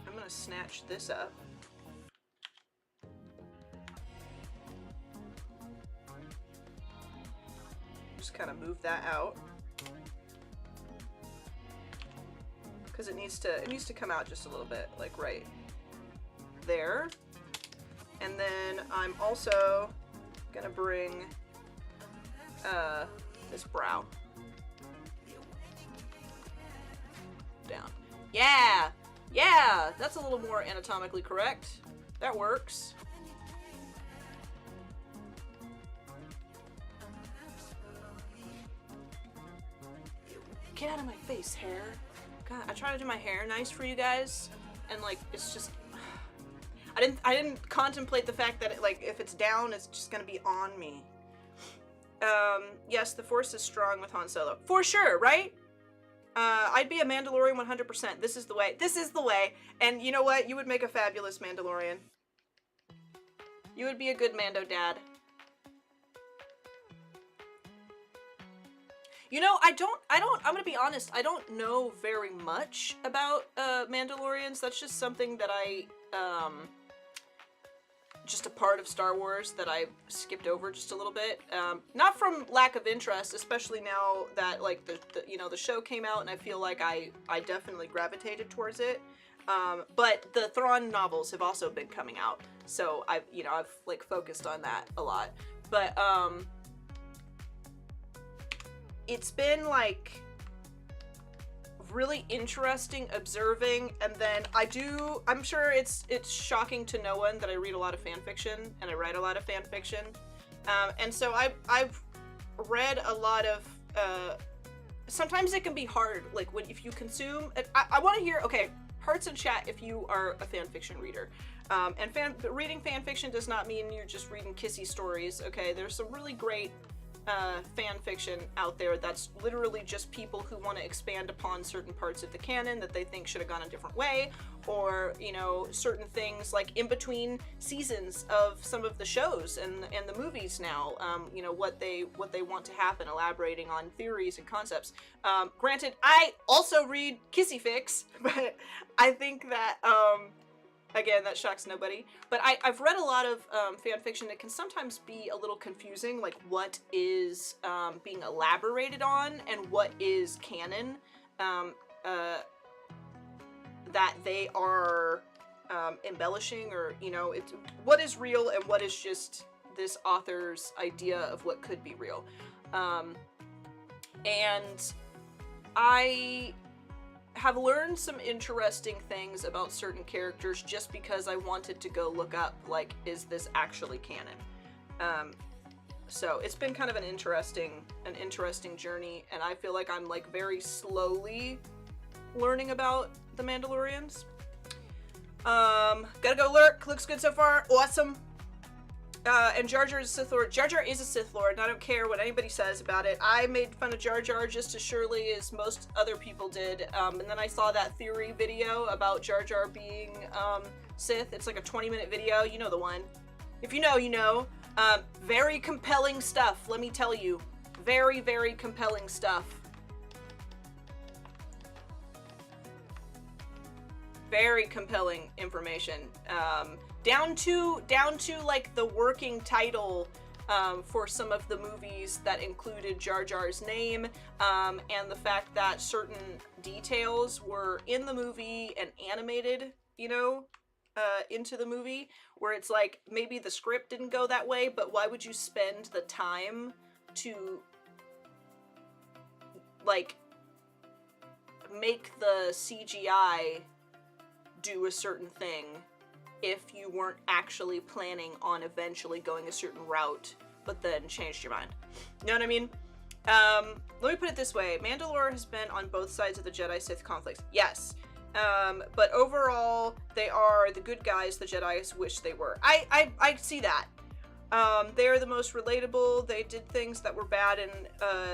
I'm gonna snatch this up. Just kind of move that out. Because it needs to come out just a little bit, like right there. And then I'm also gonna bring this brow down. Yeah! Yeah! That's a little more anatomically correct. That works. Get out of my face, hair. God, I try to do my hair nice for you guys, and like, it's just... I didn't contemplate the fact that, like, if it's down, it's just gonna be on me. Yes, the Force is strong with Han Solo. For sure, right? I'd be a Mandalorian 100%. This is the way. This is the way. And you know what? You would make a fabulous Mandalorian. You would be a good Mando dad. You know, I'm gonna be honest, I don't know very much about, Mandalorians. That's just something that I, just a part of Star Wars that I skipped over just a little bit. Not from lack of interest, especially now that, like, the show came out and I feel like I definitely gravitated towards it. But the Thrawn novels have also been coming out, so I've like focused on that a lot. But, it's been like really interesting observing, and then I'm sure it's shocking to no one that I read a lot of fan fiction and I write a lot of fan fiction, and so I've read a lot of sometimes it can be hard, like if you consume I want to hear, okay, hearts in chat if you are a fan fiction reader, and reading fan fiction does not mean you're just reading kissy stories, okay? There's some really great fan fiction out there that's literally just people who want to expand upon certain parts of the canon that they think should have gone a different way, or, you know, certain things like in between seasons of some of the shows and the movies now, you know, what they want to happen, elaborating on theories and concepts. Granted, I also read kissy fics, but I think that again, that shocks nobody. But I've read a lot of fan fiction that can sometimes be a little confusing, like what is being elaborated on and what is canon, that they are embellishing, or, you know, it's what is real and what is just this author's idea of what could be real. And I have learned some interesting things about certain characters just because I wanted to go look up, like, is this actually canon? So it's been kind of an interesting journey, and I feel like I'm, like, very slowly learning about the Mandalorians. Gotta go lurk. Looks good so far. Awesome. And Jar Jar is a Sith Lord. Jar Jar is a Sith Lord, and I don't care what anybody says about it. I made fun of Jar Jar just as surely as most other people did, and then I saw that theory video about Jar Jar being Sith. It's like a 20-minute video. You know the one. If you know, you know. Very compelling stuff, let me tell you. Very, very compelling stuff. Very compelling information. Down to like the working title for some of the movies that included Jar Jar's name, and the fact that certain details were in the movie and animated, you know, into the movie, where it's like, maybe the script didn't go that way, but why would you spend the time to, like, make the CGI do a certain thing if you weren't actually planning on eventually going a certain route, but then changed your mind? You know what I mean? Let me put it this way. Mandalore has been on both sides of the Jedi-Sith conflict. Yes. But overall, they are the good guys the Jedis wish they were. I see that. They are the most relatable. They did things that were bad in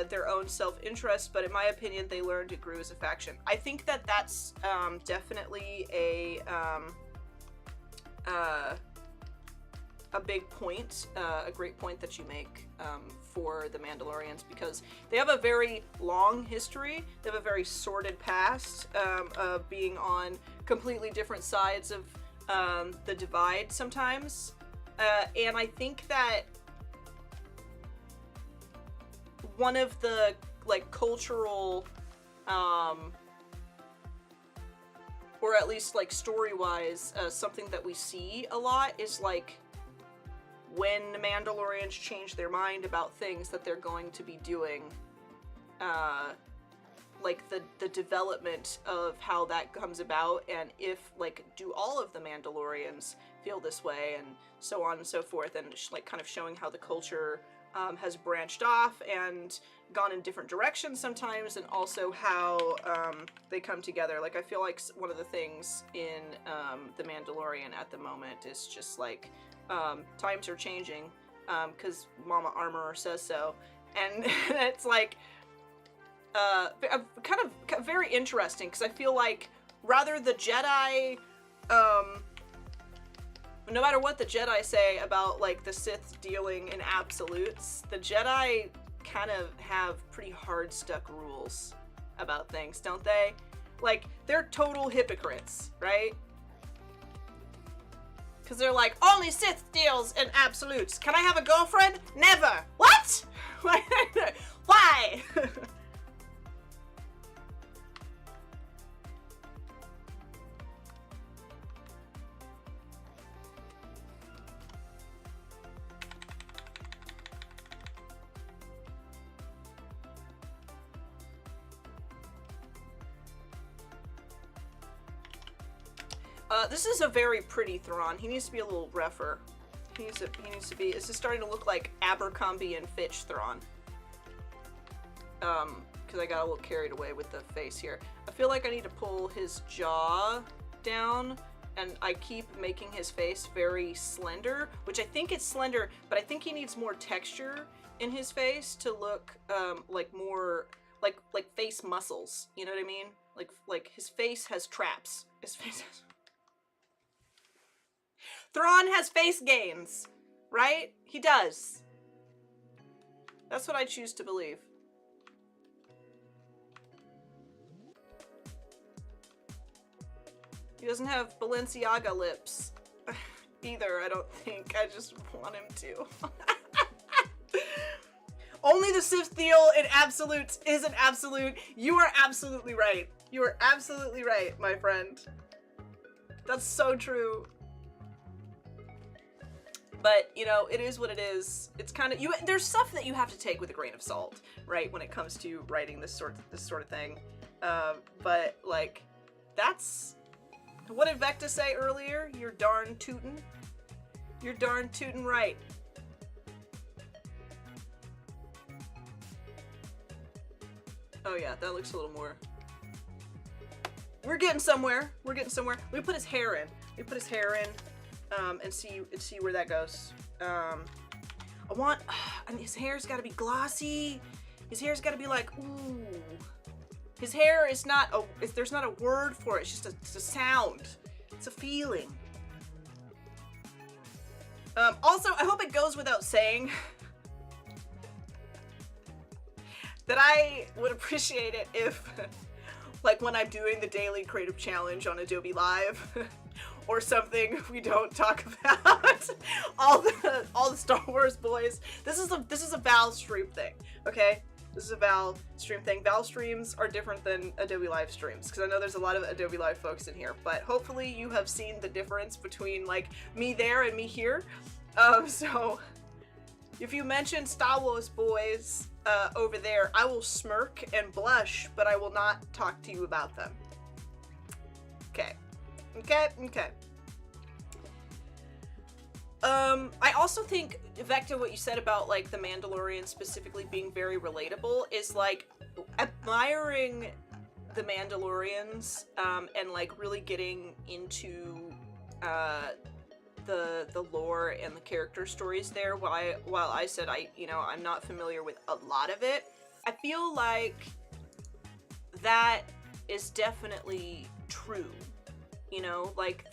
their own self-interest, but in my opinion, they learned it grew as a faction. I think that that's definitely a big point, a great point that you make for the Mandalorians, because they have a very long history. They have a very sordid past of being on completely different sides of the divide sometimes. And I think that one of the, like, cultural, or at least, like, story-wise, something that we see a lot is, like, when the Mandalorians change their mind about things that they're going to be doing, like, the development of how that comes about, and if, like, do all of the Mandalorians feel this way, and so on and so forth, and, like, kind of showing how the culture has branched off and gone in different directions sometimes, and also how they come together. Like, I feel like one of the things in The Mandalorian at the moment is just, like, times are changing, because Mama Armorer says so, and it's, like, kind of very interesting, because I feel like rather the Jedi, no matter what the Jedi say about, like, the Sith dealing in absolutes, the Jedi kind of have pretty hard-stuck rules about things, don't they? Like, they're total hypocrites, right? Because they're like, only Sith deals in absolutes. Can I have a girlfriend? Never. What? Why? This is a very pretty Thrawn. He needs to be a little rougher. He needs to be. This is starting to look like Abercrombie and Fitch Thrawn. Because I got a little carried away with the face here. I feel like I need to pull his jaw down, and I keep making his face very slender, which I think it's slender, but I think he needs more texture in his face to look like more like face muscles. You know what I mean? Like his face has traps. His face has... Thrawn has face gains, right? He does. That's what I choose to believe. He doesn't have Balenciaga lips either, I don't think. I just want him to. Only the Sith Theal in absolutes is an absolute. You are absolutely right. You are absolutely right, my friend. That's so true. But, you know, it is what it is. It's kind of, there's stuff that you have to take with a grain of salt, right, when it comes to writing this sort of thing. But, like, that's... What did Vecta say earlier? You're darn tootin'. You're darn tootin' right. Oh yeah, that looks a little more... We're getting somewhere. We're getting somewhere. Let me put his hair in. Let me put his hair in, and see where that goes. I want... and his hair's gotta be glossy. His hair's gotta be like, ooh... His hair is not a, there's not a word for it, it's just it's a sound. It's a feeling. Also, I hope it goes without saying that I would appreciate it if, like when I'm doing the daily creative challenge on Adobe Live, or something we don't talk about, all the Star Wars boys. This is a Val stream thing, okay? This is a Val stream thing. Val streams are different than Adobe Live streams, because I know there's a lot of Adobe Live folks in here, but hopefully you have seen the difference between, like, me there and me here. So, if you mention Star Wars boys over there, I will smirk and blush, but I will not talk to you about them. Okay. Okay? Okay. I also think, Vecta, what you said about, like, the Mandalorian specifically being very relatable is, like, admiring the Mandalorians, and, like, really getting into, the lore and the character stories there. While I said I'm not familiar with a lot of it, I feel like that is definitely true. You know, like,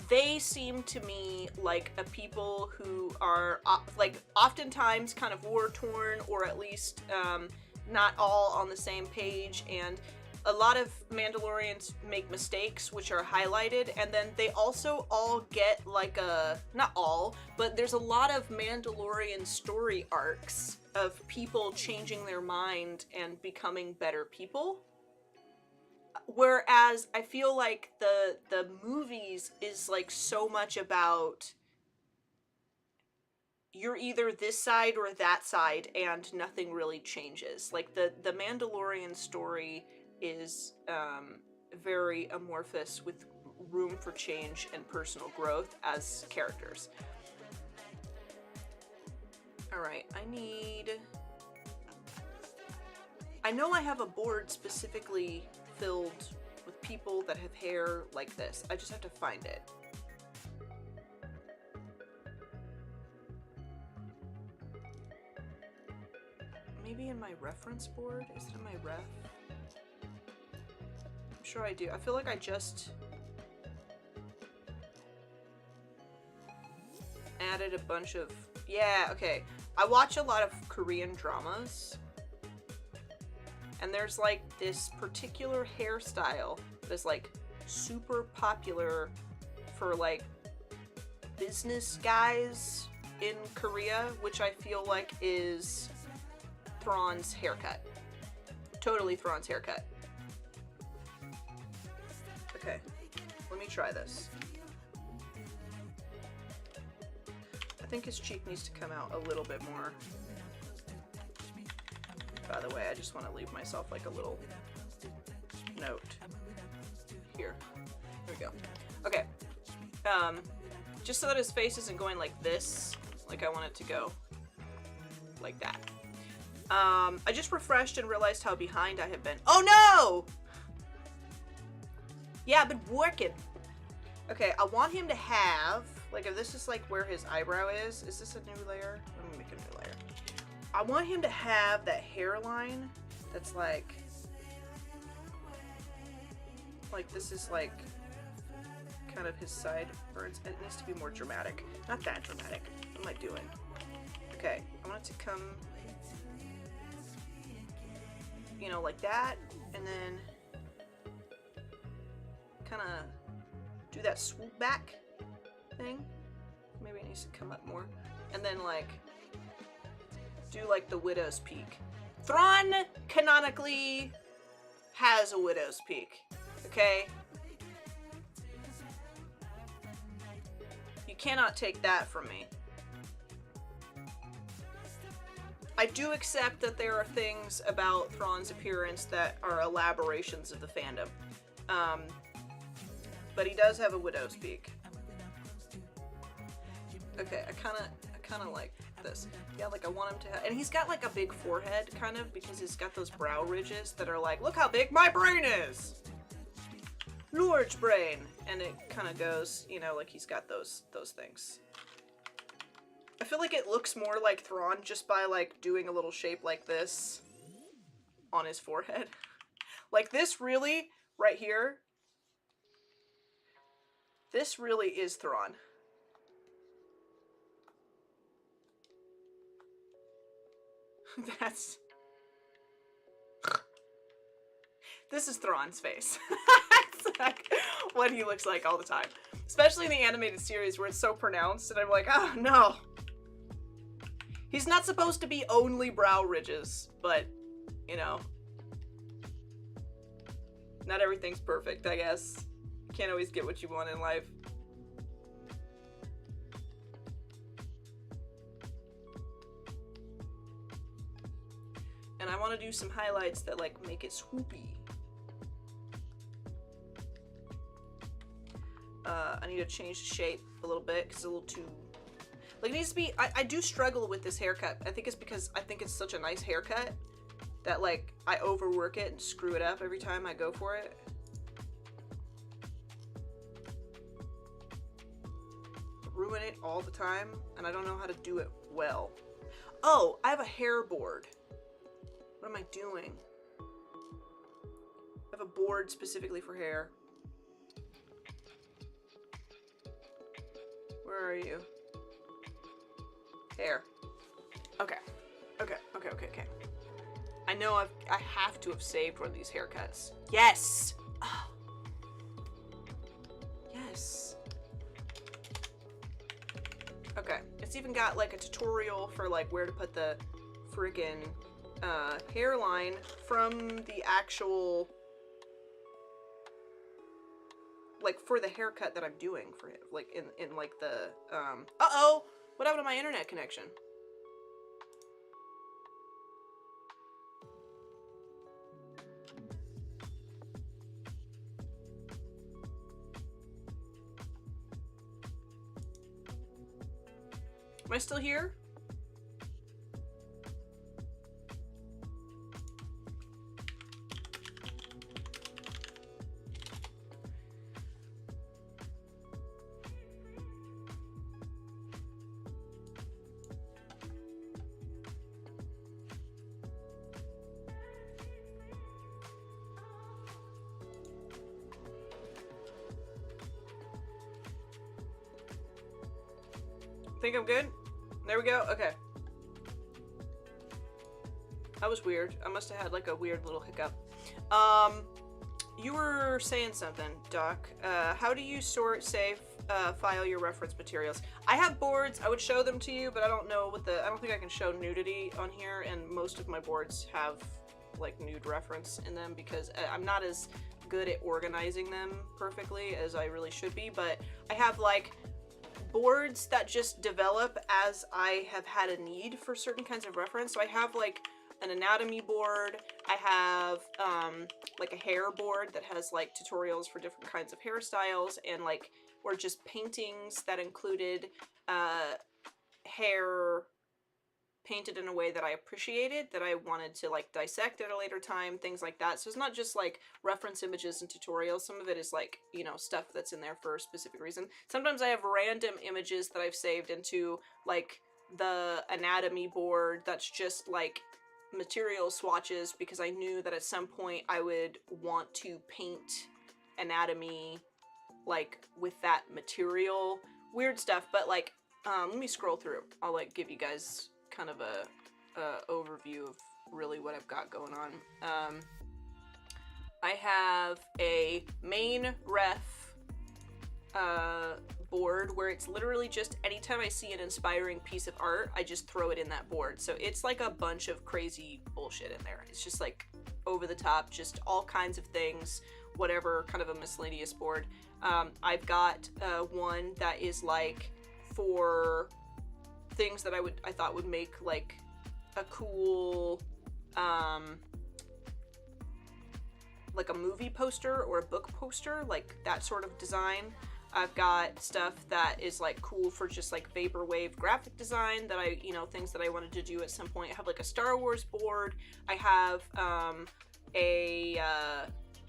they seem to me like a people who are, like, oftentimes kind of war-torn, or at least not all on the same page, and a lot of Mandalorians make mistakes which are highlighted, and then they also all get, like, not all, but there's a lot of Mandalorian story arcs of people changing their mind and becoming better people. Whereas I feel like the movies is, like, so much about you're either this side or that side and nothing really changes. Like, the Mandalorian story is very amorphous, with room for change and personal growth as characters. Alright, I know I have a board specifically filled with people that have hair like this. I just have to find it. Maybe in my reference board? Is it in my ref? I'm sure I do. I feel like I just added a bunch of... Yeah, okay. I watch a lot of Korean dramas, and there's, like, this particular hairstyle that is, like, super popular for, like, business guys in Korea, which I feel like is Thrawn's haircut. Totally Thrawn's haircut. Okay, let me try this. I think his cheek needs to come out a little bit more. By the way, I just want to leave myself, like, a little note. Here. There we go. Okay. Just so that his face isn't going like this, like I want it to go like that. I just refreshed and realized how behind I have been. Oh no! Yeah, I've been working. Okay, I want him to have, like if this is like where his eyebrow is this a new layer? Let me make a new layer. I want him to have that hairline that's like this is like kind of his sideburns. It needs to be more dramatic. Not that dramatic. What am I doing? Okay, I want it to come, you know, like that, and then kind of do that swoop back thing. Maybe it needs to come up more. And then like do like the widow's peak. Thrawn canonically has a widow's peak. Okay? You cannot take that from me. I do accept that there are things about Thrawn's appearance that are elaborations of the fandom. But he does have a widow's peak. Okay, I kind of like this. Yeah, like I want him to have, and he's got like a big forehead kind of because he's got those brow ridges that are like, look how big my brain is. Large brain, and it kind of goes, you know, like he's got those things. I feel like it looks more like Thrawn just by like doing a little shape like this on his forehead. Like this really, right here, this really is Thrawn. This is Thrawn's face. It's like what he looks like all the time. Especially in the animated series where it's so pronounced and I'm like, oh no. He's not supposed to be only brow ridges, but, you know. Not everything's perfect, I guess. You can't always get what you want in life. And I want to do some highlights that like make it swoopy. I need to change the shape a little bit because it's a little too, like it needs to be, I do struggle with this haircut. I think it's because I think it's such a nice haircut that like I overwork it and screw it up every time I go for it. Ruin it all the time and I don't know how to do it well. Oh, I have a hair board. What am I doing? I have a board specifically for hair. Where are you? Hair. Okay. Okay. I know I have to have saved one of these haircuts. Yes! Oh. Yes. Okay. It's even got like a tutorial for like where to put the friggin' hairline from the actual, like for the haircut that I'm doing for him, like in like the uh-oh, what happened to my internet connection? Am I still here? Think I'm good? There we go. Okay. That was weird. I must have had like a weird little hiccup. You were saying something, Doc. How do you sort, save, file your reference materials? I have boards. I would show them to you, but I don't know what I don't think I can show nudity on here, and most of my boards have like nude reference in them because I'm not as good at organizing them perfectly as I really should be, but I have like boards that just develop as I have had a need for certain kinds of reference. So I have like an anatomy board. I have like a hair board that has like tutorials for different kinds of hairstyles, and like, or just paintings that included hair painted in a way that I appreciated, that I wanted to like dissect at a later time, things like that. So it's not just like reference images and tutorials. Some of it is like, you know, stuff that's in there for a specific reason. Sometimes I have random images that I've saved into like the anatomy board that's just like material swatches, because I knew that at some point I would want to paint anatomy like with that material. Weird stuff, but like let me scroll through. I'll like give you guys kind of a overview of really what I've got going on. I have a main ref board where it's literally just anytime I see an inspiring piece of art, I just throw it in that board. So it's like a bunch of crazy bullshit in there. It's just like over the top, just all kinds of things, whatever, kind of a miscellaneous board. I've got one that is like for things that I thought would make like a cool like a movie poster or a book poster, like that sort of design. I've got stuff that is like cool for just like vaporwave graphic design that I, you know, things that I wanted to do at some point. I have like a Star Wars board. I have a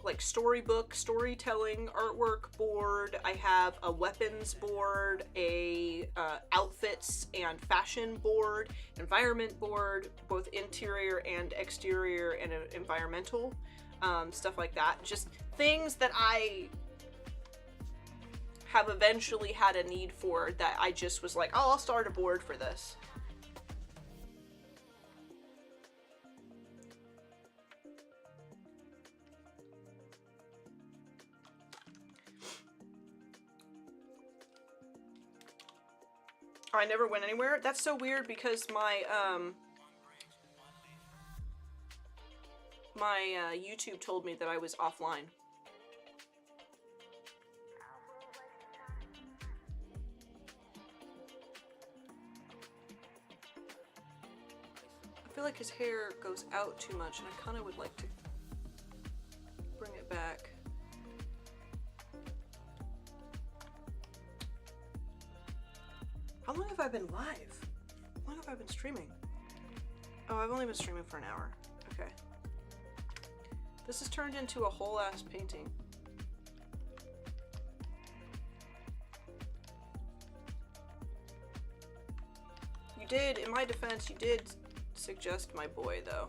like storybook, storytelling artwork board. I have a weapons board, a outfits and fashion board, environment board, both interior and exterior and environmental, stuff like that. Just things that I have eventually had a need for, that I just was like, oh, I'll start a board for this. I never went anywhere. That's so weird because my YouTube told me that I was offline. I feel like his hair goes out too much, and I kind of would like to bring it back. How long have I been live? How long have I been streaming? Oh, I've only been streaming for an hour. Okay. This has turned into a whole ass painting. You did, in my defense, you did suggest my boy, though.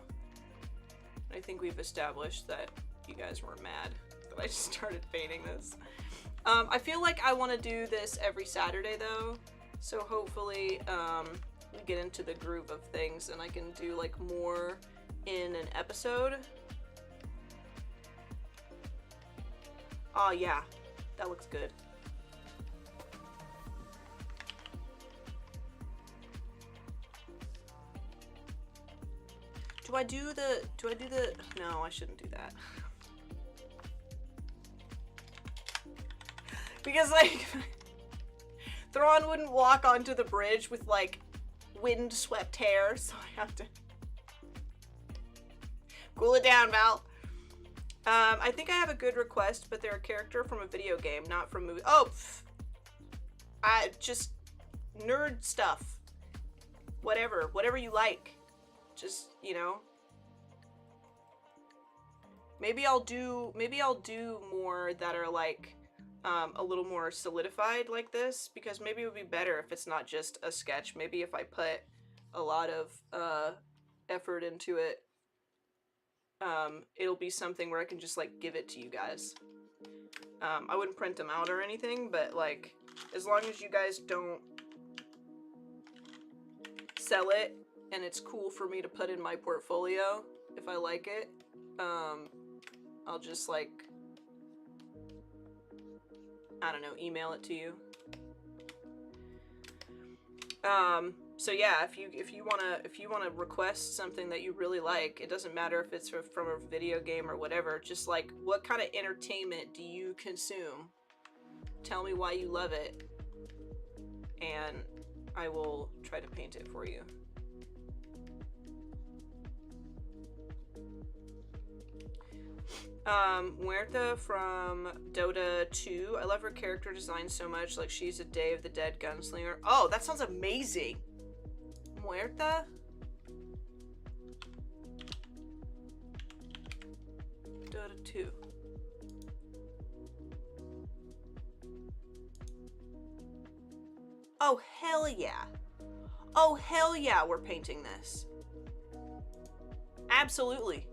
I think we've established that you guys were mad that I just started painting this. I feel like I want to do this every Saturday, though. So hopefully, we get into the groove of things and I can do like more in an episode. Oh yeah, that looks good. Do I do the, no, I shouldn't do that. Because like, Thrawn wouldn't walk onto the bridge with like wind-swept hair, so I have to cool it down, Val. I think I have a good request, but they're a character from a video game, not from a movie. Oh, I just nerd stuff. Whatever you like. Just, you know. Maybe I'll do more that are like a little more solidified like this, because maybe it would be better if it's not just a sketch. Maybe if I put a lot of effort into it, it'll be something where I can just like give it to you guys. I wouldn't print them out or anything, but like as long as you guys don't sell it and it's cool for me to put in my portfolio if I like it, I'll just like, I don't know, email it to you. So yeah, if you wanna request something that you really like, it doesn't matter if it's from a video game or whatever, just like, what kind of entertainment do you consume? Tell me why you love it, and I will try to paint it for you. Muerta from Dota 2. I love her character design so much, like she's a Day of the Dead gunslinger. Oh, that sounds amazing. Muerta? Dota 2. Oh, hell yeah. Oh, hell yeah, we're painting this. Absolutely.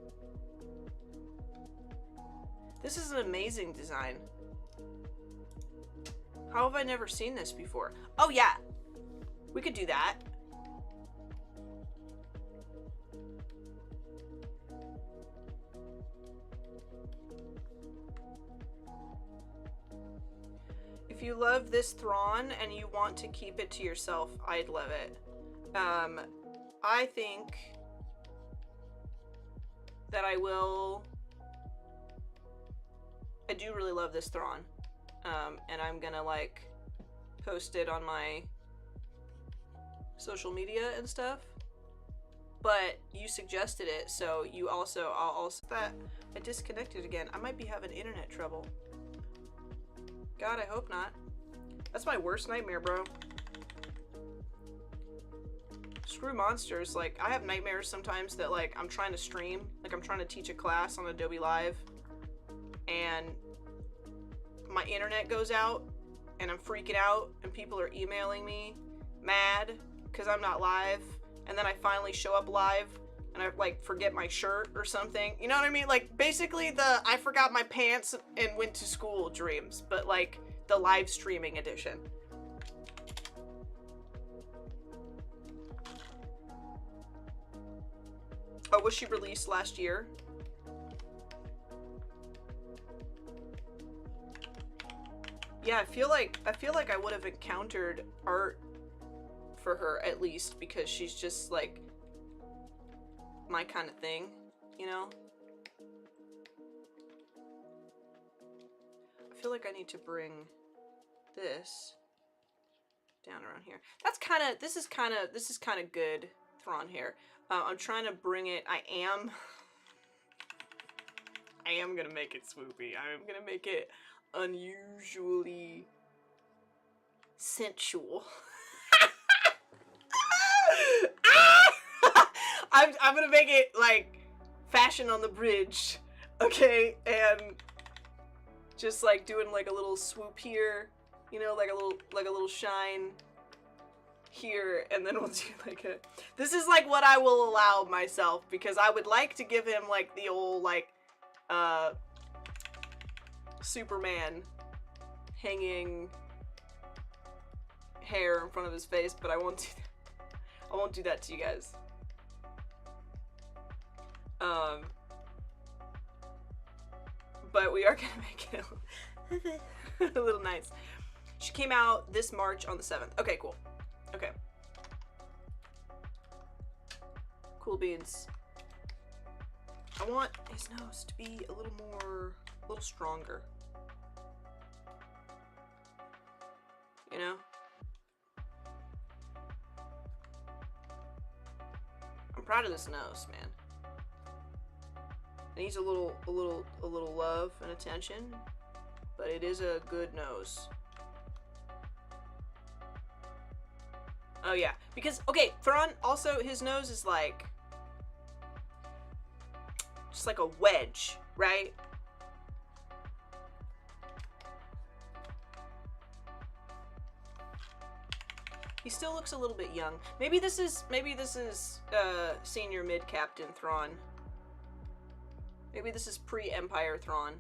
This is an amazing design. How have I never seen this before? Oh yeah, we could do that. If you love this Thrawn and you want to keep it to yourself, I'd love it. I think that I do really love this Thrawn. And I'm gonna like post it on my social media and stuff. But you suggested it, so I'll also that I disconnected again. I might be having internet trouble. God, I hope not. That's my worst nightmare, bro. Screw monsters. Like, I have nightmares sometimes that like I'm trying to stream, like I'm trying to teach a class on Adobe Live, and my internet goes out and I'm freaking out and people are emailing me mad because I'm not live, and then I finally show up live and I like forget my shirt or something. You know what I mean? Like basically the I forgot my pants and went to school dreams, but like the live streaming edition. Oh, was she released last year? Yeah, I feel like I would have encountered art for her at least, because she's just like my kind of thing, you know? I feel like I need to bring this down around here. That's kind of, this is kind of good Thrawn hair. I'm trying to bring it, I am gonna make it swoopy. I am gonna make it unusually sensual. I'm gonna make it like Fashion on the Bridge, okay, and just like doing like a little swoop here, you know, like a little shine here, and then we'll do like a. This is like what I will allow myself, because I would like to give him like the old like Superman hanging hair in front of his face, but I won't do that. I won't do that to you guys. But we are gonna make it a little nice. She came out this March on the 7th. Okay, cool. Okay. Cool beans. I want his nose to be a little stronger. You know? I'm proud of this nose, man. It needs a little love and attention, but it is a good nose. Oh yeah, because, okay, Thrawn, also, his nose is like, just like a wedge, right? He still looks a little bit young. Maybe this is senior mid-captain Thrawn. Maybe this is pre-Empire Thrawn.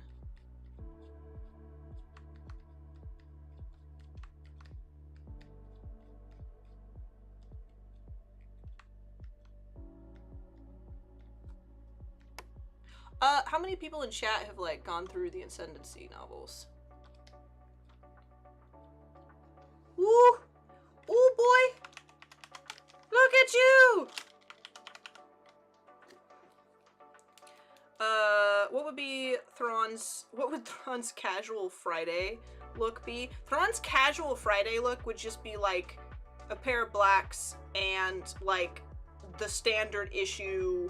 How many people in chat have like gone through the Ascendancy novels? Woo! Ooh boy! Look at you! What would Thrawn's casual Friday look be? Thrawn's casual Friday look would just be like a pair of blacks and like the standard issue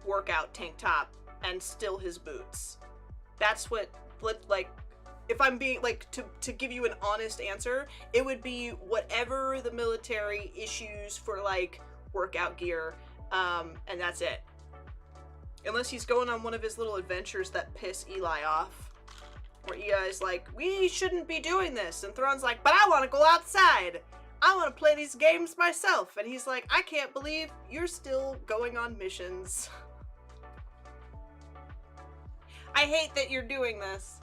workout tank top and still his boots. that's what, like, if I'm being, like, to give you an honest answer, it would be whatever the military issues for, like, workout gear, and that's it. Unless he's going on one of his little adventures that piss Eli off. Where Eli's like, we shouldn't be doing this, and Thrawn's like, but I want to go outside! I want to play these games myself! And he's like, I can't believe you're still going on missions. I hate that you're doing this.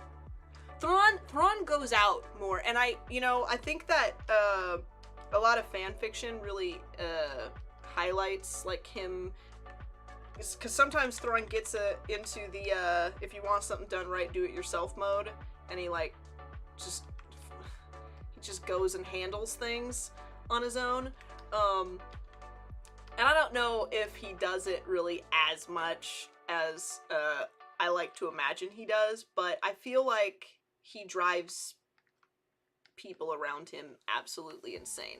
Thrawn goes out more, and I think that a lot of fan fiction really highlights, like, him, because sometimes Thrawn gets into the if you want something done right, do it yourself mode, and he, like, he just goes and handles things on his own, and I don't know if he does it really as much as I like to imagine he does, but I feel like he drives people around him absolutely insane.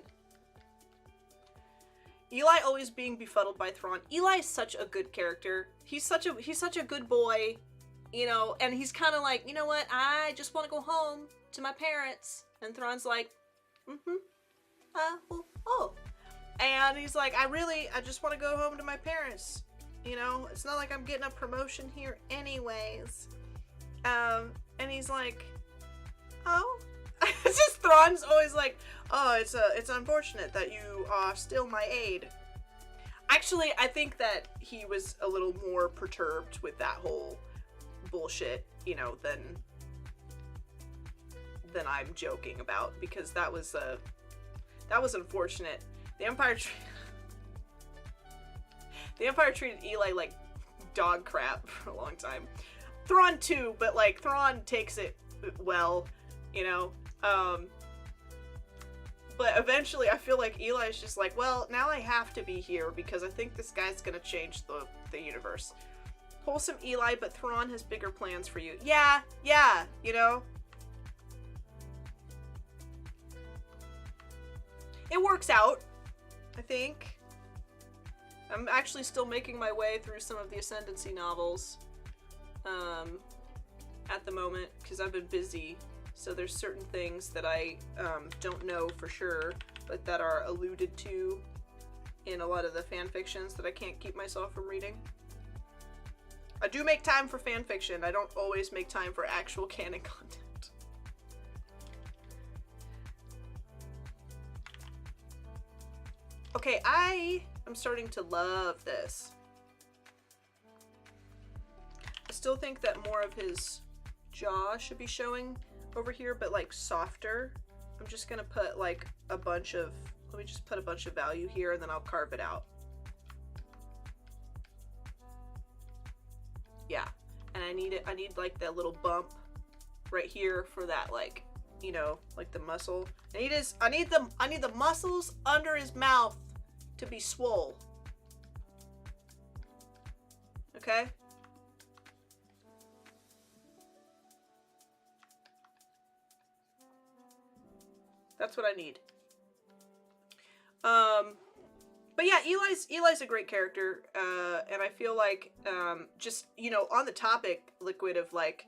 Eli always being befuddled by Thrawn. Eli is such a good character. He's such a good boy, you know, and he's kind of like, you know what, I just want to go home to my parents. And Thrawn's like, oh. And he's like, I just want to go home to my parents. You know, it's not like I'm getting a promotion here anyways. And he's like, oh. It's just Thrawn's always like, oh, it's unfortunate that you are still my aide. Actually, I think that he was a little more perturbed with that whole bullshit, you know, than I'm joking about, because that was unfortunate. The Empire treated Eli like dog crap for a long time. Thrawn too, but, like, Thrawn takes it well, you know. But eventually I feel like Eli's just like, well, now I have to be here because I think this guy's gonna change the universe. Wholesome Eli, but Thrawn has bigger plans for you. Yeah, you know. It works out, I think. I'm actually still making my way through some of the Ascendancy novels at the moment because I've been busy. So there's certain things that I don't know for sure, but that are alluded to in a lot of the fan fictions that I can't keep myself from reading. I do make time for fan fiction. I don't always make time for actual canon content. Okay, I am starting to love this. I still think that more of his jaw should be showing over here, but, like, softer. I'm just gonna put, like, let me just put a bunch of value here, and then I'll carve it out. Yeah, and I need like that little bump right here for that, like, you know, like the muscle. I need the muscles under his mouth to be swole. Okay? That's what I need. But yeah, Eli's a great character, and I feel like, just, you know, on the topic, Liquid, of, like,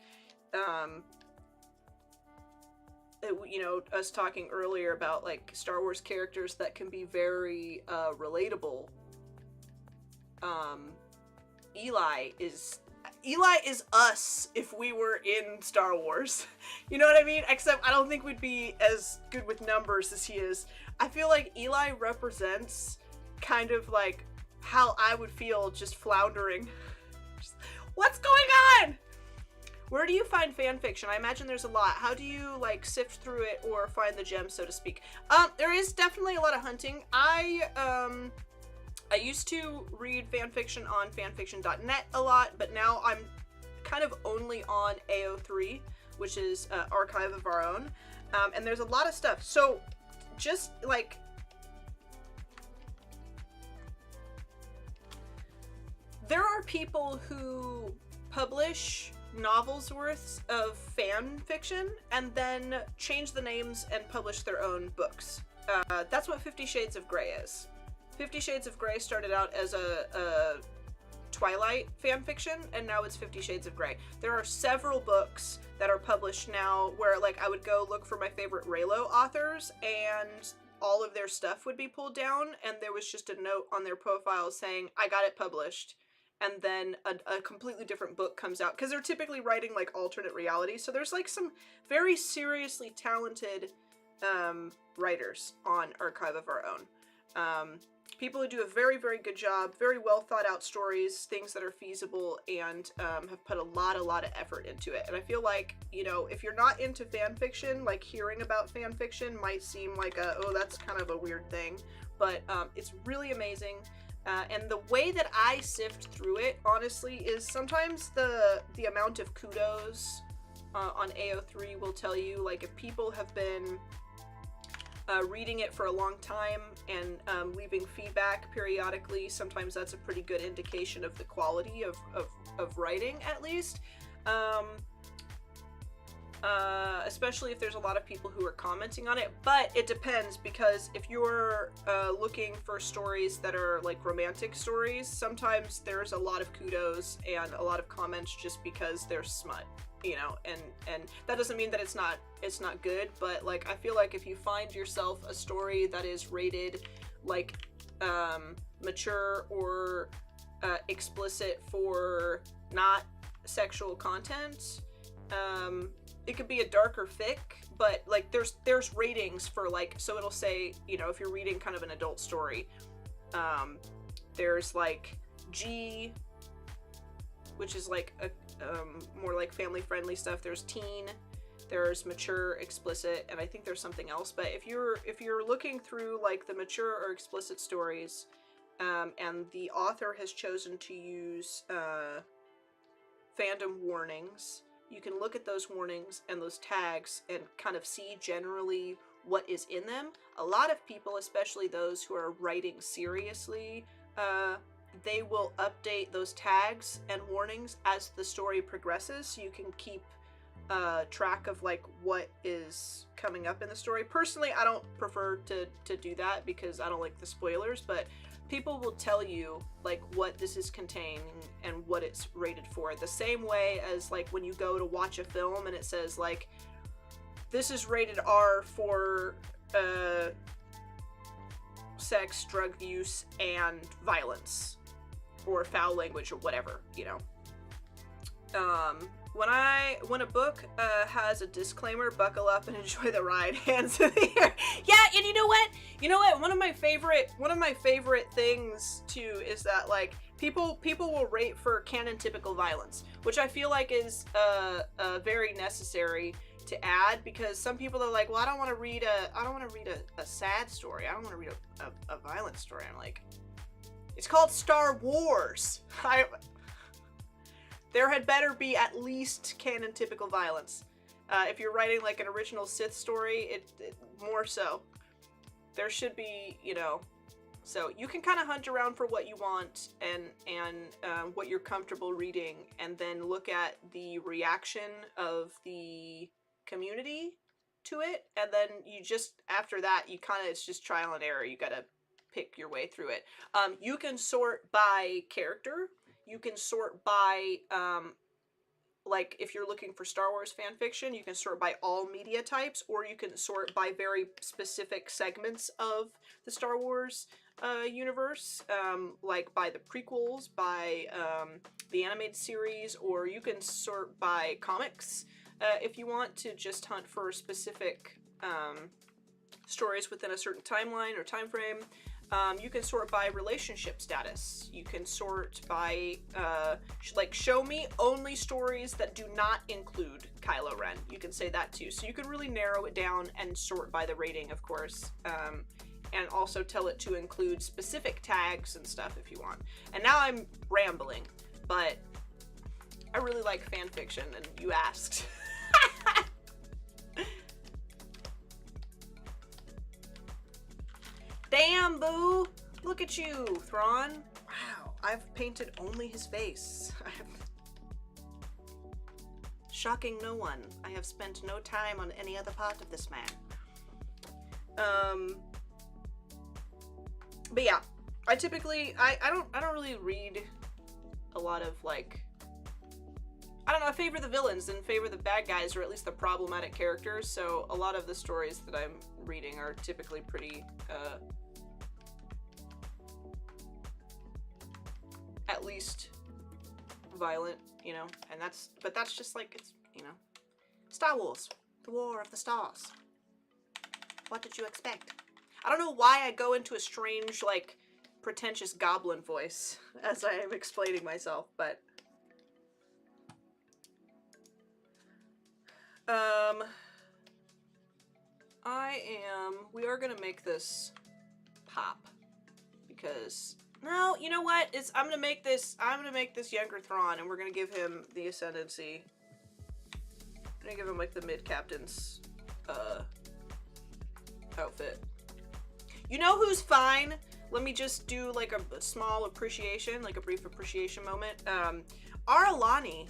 you know, us talking earlier about, like, Star Wars characters that can be very, relatable. Eli is us if we were in Star Wars. You know what I mean? Except I don't think we'd be as good with numbers as he is. I feel like Eli represents kind of like how I would feel just floundering. What's going on? Where do you find fan fiction? I imagine there's a lot. How do you, like, sift through it or find the gems, so to speak? There is definitely a lot of hunting. I used to read fan fiction on fanfiction.net a lot, but now I'm kind of only on AO3, which is Archive of Our Own, and there's a lot of stuff. So just, like, there are people who publish novels worth of fan fiction and then change the names and publish their own books. That's what 50 Shades of Grey is. 50 Shades of Grey started out as a Twilight fan fiction, and now it's 50 Shades of Grey. There are several books that are published now where, like, I would go look for my favorite Reylo authors, and all of their stuff would be pulled down, and there was just a note on their profile saying, I got it published. And then a completely different book comes out, because they're typically writing, like, alternate reality. So there's, like, some very seriously talented writers on Archive of Our Own. People who do a very, very good job, very well thought out stories, things that are feasible, and have put a lot of effort into it. And I feel like, you know, if you're not into fan fiction, like, hearing about fan fiction might seem like oh, that's kind of a weird thing. But it's really amazing. And the way that I sift through it, honestly, is sometimes the amount of kudos on AO3 will tell you, like, if people have been reading it for a long time and leaving feedback periodically, sometimes that's a pretty good indication of the quality of writing, at least. Especially if there's a lot of people who are commenting on it, but it depends, because if you're looking for stories that are like romantic stories, sometimes there's a lot of kudos and a lot of comments just because they're smut, you know, and that doesn't mean that it's not good, but like, I feel like if you find yourself a story that is rated like mature or explicit for not sexual content, it could be a darker fic, but like there's ratings for, like, so it'll say, you know, if you're reading kind of an adult story, there's like G, which is like a more like family friendly stuff. There's teen, there's mature, explicit, and I think there's something else. But if you're looking through like the mature or explicit stories, and the author has chosen to use fandom warnings, you can look at those warnings and those tags and kind of see generally what is in them. A lot of people, especially those who are writing seriously, they will update those tags and warnings as the story progresses, so you can keep track of like what is coming up in the story. Personally, I don't prefer to do that because I don't like the spoilers, but people will tell you like what this is containing and what it's rated for. The same way as like when you go to watch a film and it says like, this is rated R for sex, drug use, and violence, or foul language, or whatever, you know. When a book has a disclaimer, buckle up and enjoy the ride. Hands in the air. Yeah, and you know what? One of my favorite things too is that like people will rate for canon typical violence, which I feel like is very necessary to add, because some people are like, well, I don't want to read a sad story. I don't want to read a violent story. I'm like, it's called Star Wars. There had better be at least canon typical violence. If you're writing like an original Sith story, it more so. There should be, you know, so you can kind of hunt around for what you want and what you're comfortable reading, and then look at the reaction of the community to it, and then you just, after that, you kind of, it's just trial and error. You gotta pick your way through it. You can sort by character. You can sort by, like, if you're looking for Star Wars fan fiction, you can sort by all media types, or you can sort by very specific segments of the Star Wars universe, like by the prequels, by the animated series, or you can sort by comics if you want to just hunt for specific stories within a certain timeline or time frame. You can sort by relationship status. You can sort by, like, show me only stories that do not include Kylo Ren. You can say that too. So you can really narrow it down and sort by the rating, of course. And also tell it to include specific tags and stuff if you want. And now I'm rambling, but I really like fan fiction, and you asked. Damn, boo! Look at you, Thrawn. Wow, I've painted only his face. Shocking no one. I have spent no time on any other part of this man. But yeah, I typically, I don't really read a lot of like, I don't know, I favor the villains and favor the bad guys, or at least the problematic characters, so a lot of the stories that I'm reading are typically pretty, at least violent, you know, and but that's just like, it's, you know, Star Wars, the War of the Stars. What did you expect? I don't know why I go into a strange, like, pretentious goblin voice as I am explaining myself, but we are gonna make this pop, because, no, you know what, I'm gonna make this younger Thrawn, and we're gonna give him the Ascendancy. I'm gonna give him, like, the mid-captain's, outfit. You know who's fine? Let me just do, like, a small appreciation, like a brief appreciation moment. Aralani.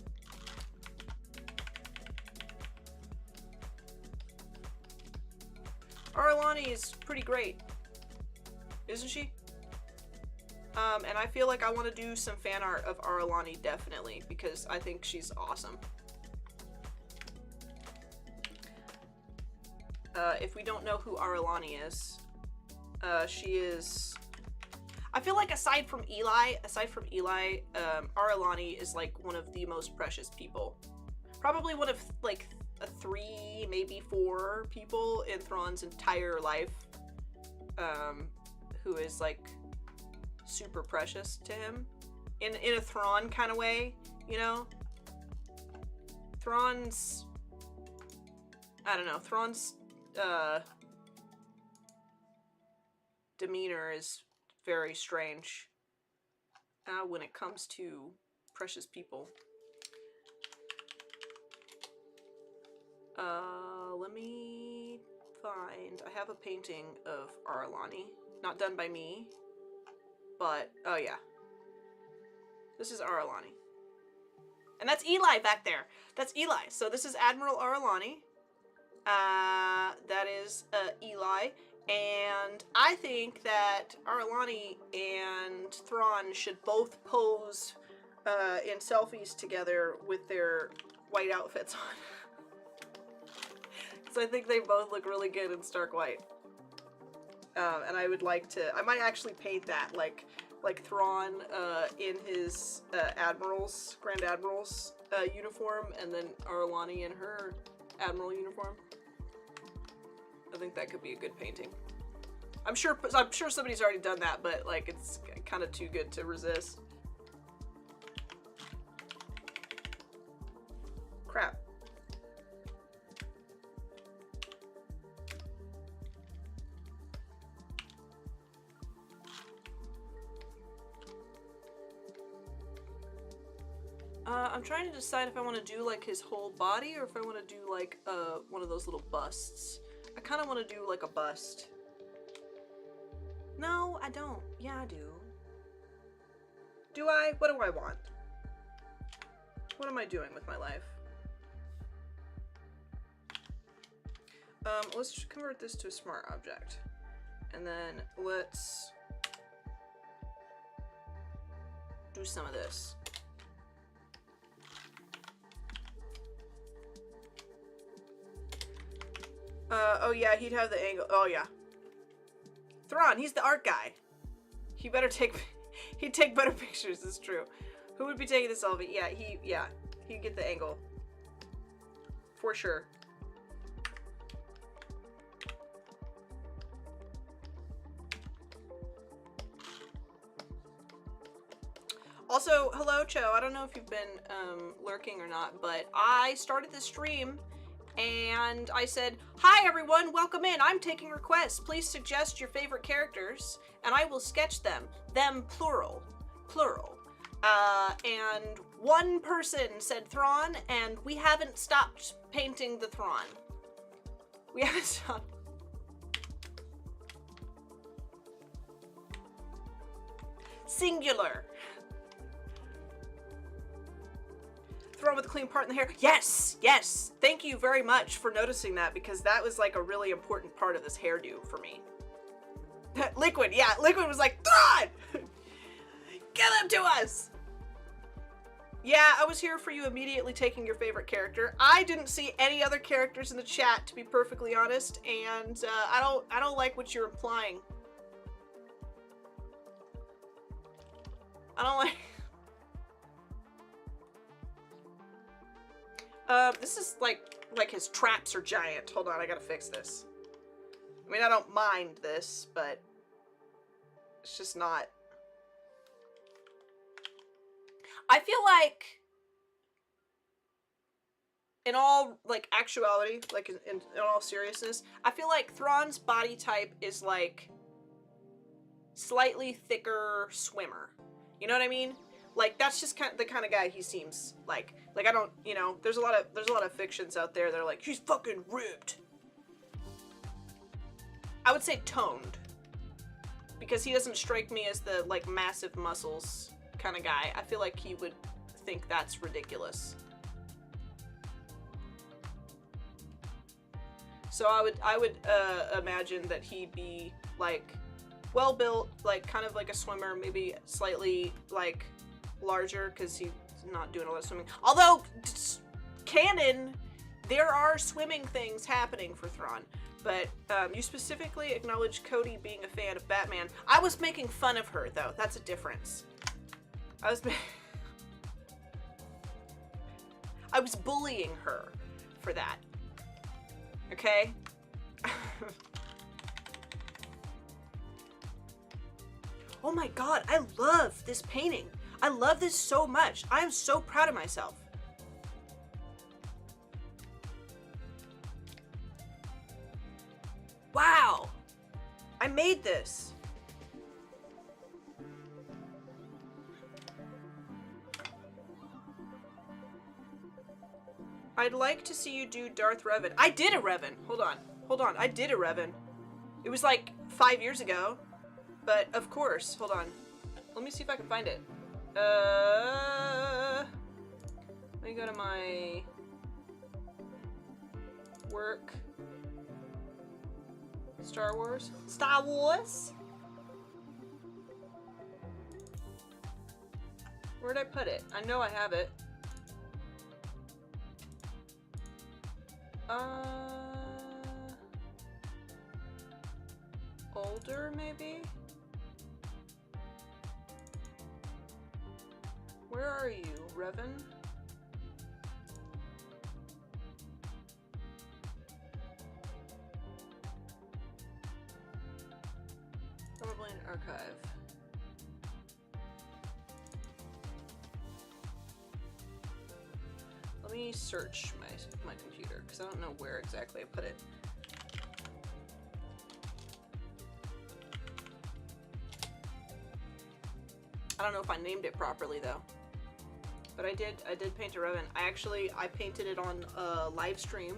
Aralani is pretty great, isn't she? And I feel like I want to do some fan art of Aralani, definitely, because I think she's awesome. If we don't know who Aralani is, she is... I feel like aside from Eli, Aralani is like one of the most precious people. Probably one of like 3, maybe 4 people in Thrawn's entire life, who is like super precious to him, in a Thrawn kind of way, you know? Thrawn's, I don't know, Thrawn's demeanor is very strange when it comes to precious people. Let me find, I have a painting of Aralani, not done by me, but, oh yeah, this is Aralani. And that's Eli back there. That's Eli. So this is Admiral Aralani. That is Eli. And I think that Aralani and Thrawn should both pose in selfies together with their white outfits on. So I think they both look really good in stark white. And I would like to, I might actually paint that, like Thrawn in his Grand Admiral's uniform, and then Aralani in her Admiral uniform. I think that could be a good painting. I'm sure somebody's already done that, but like it's kind of too good to resist. Crap. I'm trying to decide if I want to do like his whole body or if I want to do like one of those little busts. I kind of want to do like a bust. No, I don't. Yeah, I do. Do I? What do I want? What am I doing with my life? Let's just convert this to a smart object. And then let's do some of this. Oh yeah, he'd have the angle. Oh yeah. Thrawn, he's the art guy. He'd take better pictures, it's true. Who would be taking the selfie? Yeah, he'd get the angle. For sure. Also, hello, Cho. I don't know if you've been lurking or not, but I started this stream and I said, "Hi everyone, welcome in. I'm taking requests. Please suggest your favorite characters and I will sketch them. Them plural. And one person said Thrawn, and we haven't stopped painting the Thrawn. We haven't stopped. Singular. Thrawn with a clean part in the hair. Yes, yes. Thank you very much for noticing that, because that was like a really important part of this hairdo for me. Liquid, yeah. Liquid was like, Thrawn! Give them to us! Yeah, I was here for you immediately taking your favorite character. I didn't see any other characters in the chat, to be perfectly honest, and I don't like what you're implying. I don't like... This is like his traps are giant. Hold on, I gotta fix this. I mean, I don't mind this, but it's just not... I feel like, in all, like, actuality, like, in all seriousness, I feel like Thrawn's body type is, like, slightly thicker swimmer. You know what I mean? Like, that's just the kind of guy he seems like. Like, I don't, you know, there's a lot of fictions out there that are like, he's fucking ripped. I would say toned. Because he doesn't strike me as the, like, massive muscles kind of guy. I feel like he would think that's ridiculous. So I would imagine that he'd be, like, well built, like, kind of like a swimmer, maybe slightly, like, larger, because he's not doing a lot of swimming. Although, canon, there are swimming things happening for Thrawn. But you specifically acknowledged Cody being a fan of Batman. I was making fun of her, though. That's a difference. I was bullying her for that. Okay? Oh my god, I love this painting. I love this so much. I am so proud of myself. Wow! I made this. I'd like to see you do Darth Revan. I did a Revan. Hold on. I did a Revan. It was like 5 years ago. But of course, hold on. Let me see if I can find it. Let me go to my work. Star Wars. Star Wars? Where'd I put it? I know I have it. Older, maybe? Where are you, Revan? Probably an archive. Let me search my computer, because I don't know where exactly I put it. I don't know if I named it properly though. But I did paint a Revan. I painted it on a live stream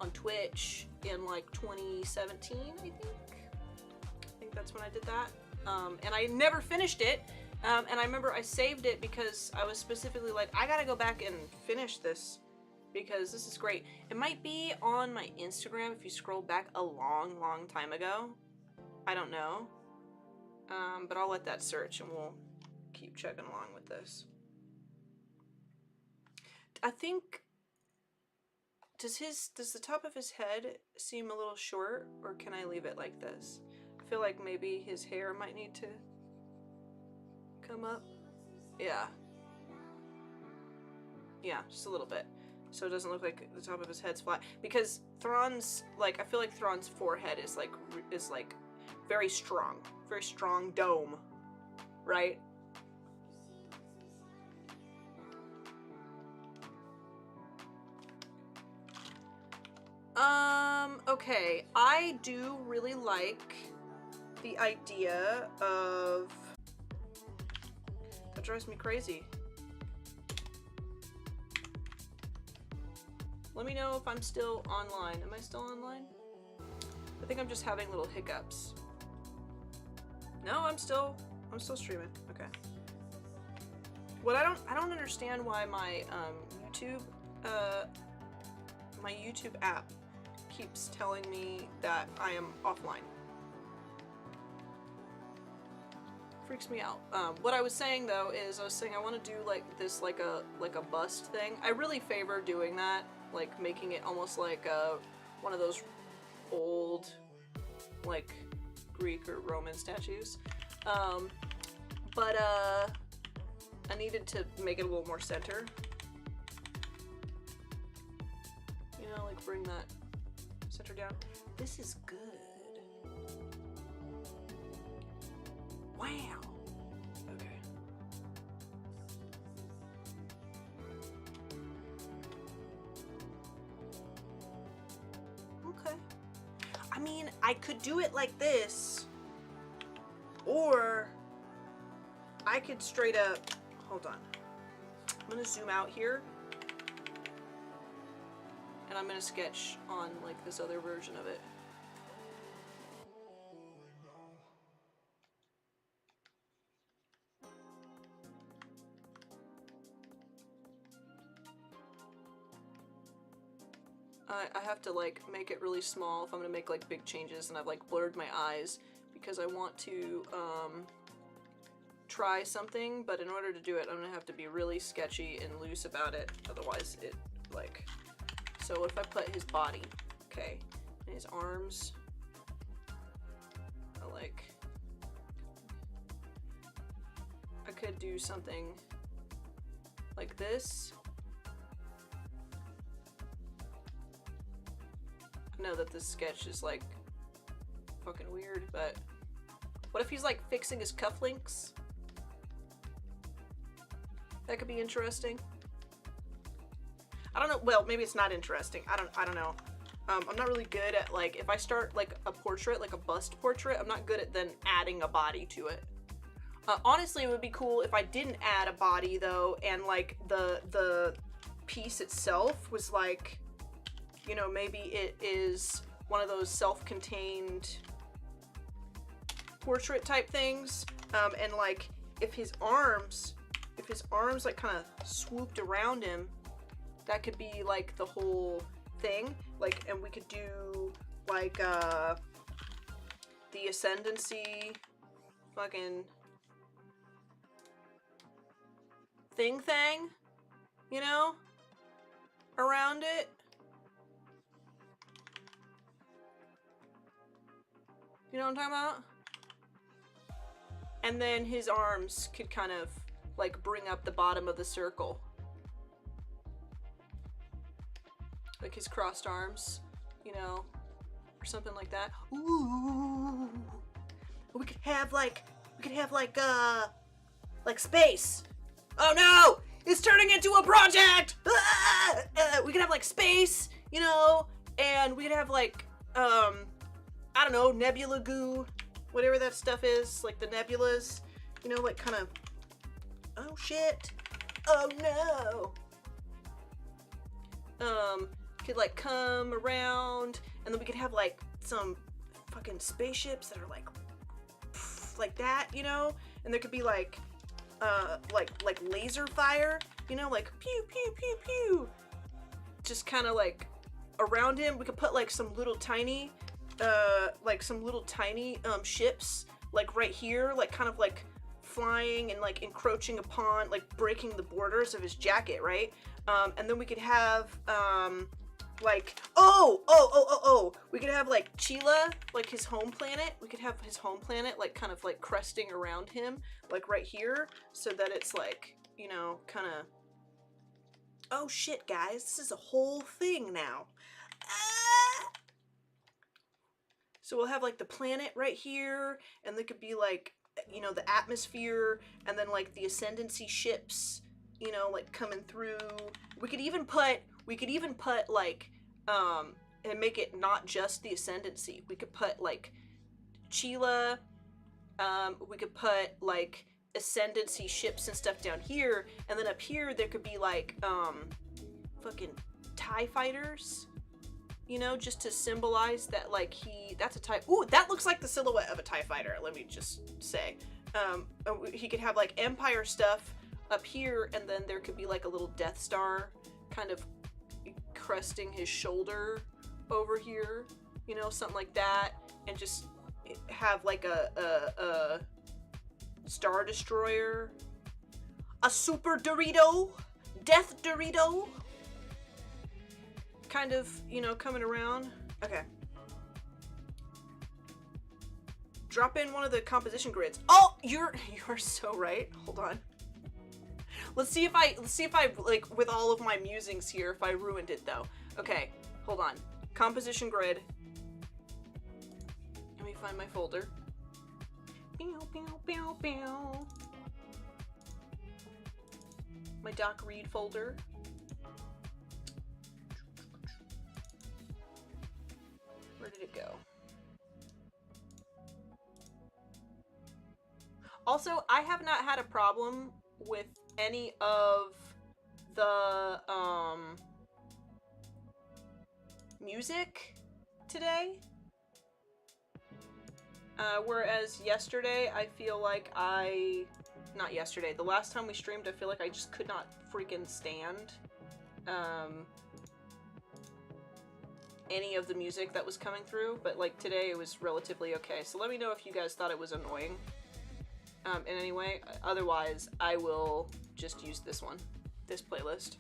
on Twitch in like 2017, I think. I think that's when I did that. And I never finished it. And I remember I saved it because I was specifically like, I gotta go back and finish this because this is great. It might be on my Instagram if you scroll back a long, long time ago. I don't know. But I'll let that search and we'll keep chugging along with this. I think, does the top of his head seem a little short, or can I leave it like this? I feel like maybe his hair might need to come up. Yeah. Yeah, just a little bit. So it doesn't look like the top of his head's flat. Because Thrawn's, like, I feel like Thrawn's forehead is like very strong dome, right? Okay, I do really like the idea of... That drives me crazy. Let me know if I'm still online. Am I still online? I think I'm just having little hiccups. No, I'm still streaming. Okay. What I don't understand why my YouTube app keeps telling me that I am offline. freaks me out. What I was saying though is I want to do like this like a bust thing. I really favor doing that, like making it almost like one of those old like Greek or Roman statues. But I needed to make it a little more center. You know, like bring that center down. This is good. Wow. Okay. Okay. I mean, I could do it like this, or I could straight up, hold on. I'm gonna zoom out here, and I'm gonna sketch on like this other version of it. I have to like make it really small if I'm gonna make like big changes, and I've like blurred my eyes because I want to try something, but in order to do it I'm gonna have to be really sketchy and loose about it, otherwise it like, so what if I put his body, okay, and his arms, I could do something like this. I know that this sketch is like fucking weird, but what if he's like fixing his cufflinks? That could be interesting. I don't know, well, maybe it's not interesting. I don't know. I'm not really good at like, if I start like a portrait, like a bust portrait, I'm not good at then adding a body to it. Honestly, it would be cool if I didn't add a body though, and like the piece itself was like, you know, maybe it is one of those self-contained portrait type things, and like if his arms like kind of swooped around him, that could be like the whole thing, like, and we could do like the ascendancy fucking thing, you know, around it. You know what I'm talking about? And then his arms could kind of like bring up the bottom of the circle. Like his crossed arms, you know, or something like that. Ooh. We could have like space. Oh no! It's turning into a project! We could have like space, you know, and we could have like, I don't know, nebula goo, whatever that stuff is, like the nebulas, you know, like kind of, oh shit, oh no. Could like come around, and then we could have like some fucking spaceships that are like that, you know, and there could be like laser fire, you know, like pew pew pew pew, just kind of like around him. We could put like some little tiny ships like right here, like kind of like flying and like encroaching upon, like breaking the borders of his jacket, right? And then we could have like, we could have like Chila, like his home planet. We could have his home planet like kind of like cresting around him, like right here, so that it's like, you know, kind of, oh shit guys, this is a whole thing now. So we'll have like the planet right here, and there could be like, you know, the atmosphere, and then like the ascendancy ships, you know, like coming through. We could even put like, and make it not just the ascendancy. We could put like Chila, we could put like ascendancy ships and stuff down here, and then up here there could be like, fucking TIE fighters, you know, just to symbolize that like that's a TIE. Ooh, that looks like the silhouette of a TIE fighter, let me just say. He could have like Empire stuff up here, and then there could be like a little Death Star kind of cresting his shoulder over here, you know, something like that, and just have like Star Destroyer, a Super Dorito, Death Dorito, kind of, you know, coming around. Okay. Drop in one of the composition grids. Oh, you're so right. Hold on. Let's see if I like, with all of my musings here, if I ruined it though. Okay, hold on. Composition grid. Let me find my folder. My Doc Reed folder. Where did it go? Also, I have not had a problem with any of the music today. Whereas yesterday, I feel like not yesterday, the last time we streamed, I feel like I just could not freaking stand any of the music that was coming through, but like today it was relatively okay. So let me know if you guys thought it was annoying in any way. Otherwise, I will just use this one, this playlist.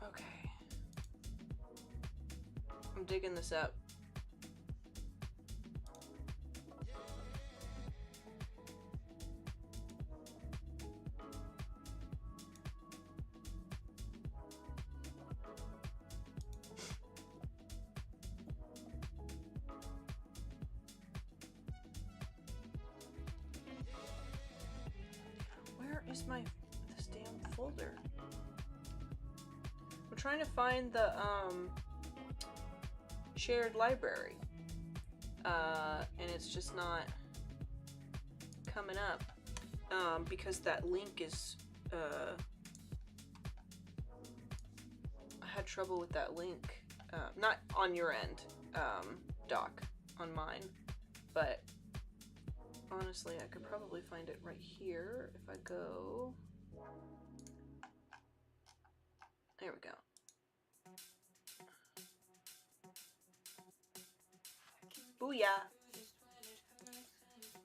Okay. I'm digging this up. This damn folder? I'm trying to find the shared library, and it's just not coming up because that link is I had trouble with that link, not on your end, Doc, on mine, but honestly, I could probably find it right here if I go. There we go. Booyah!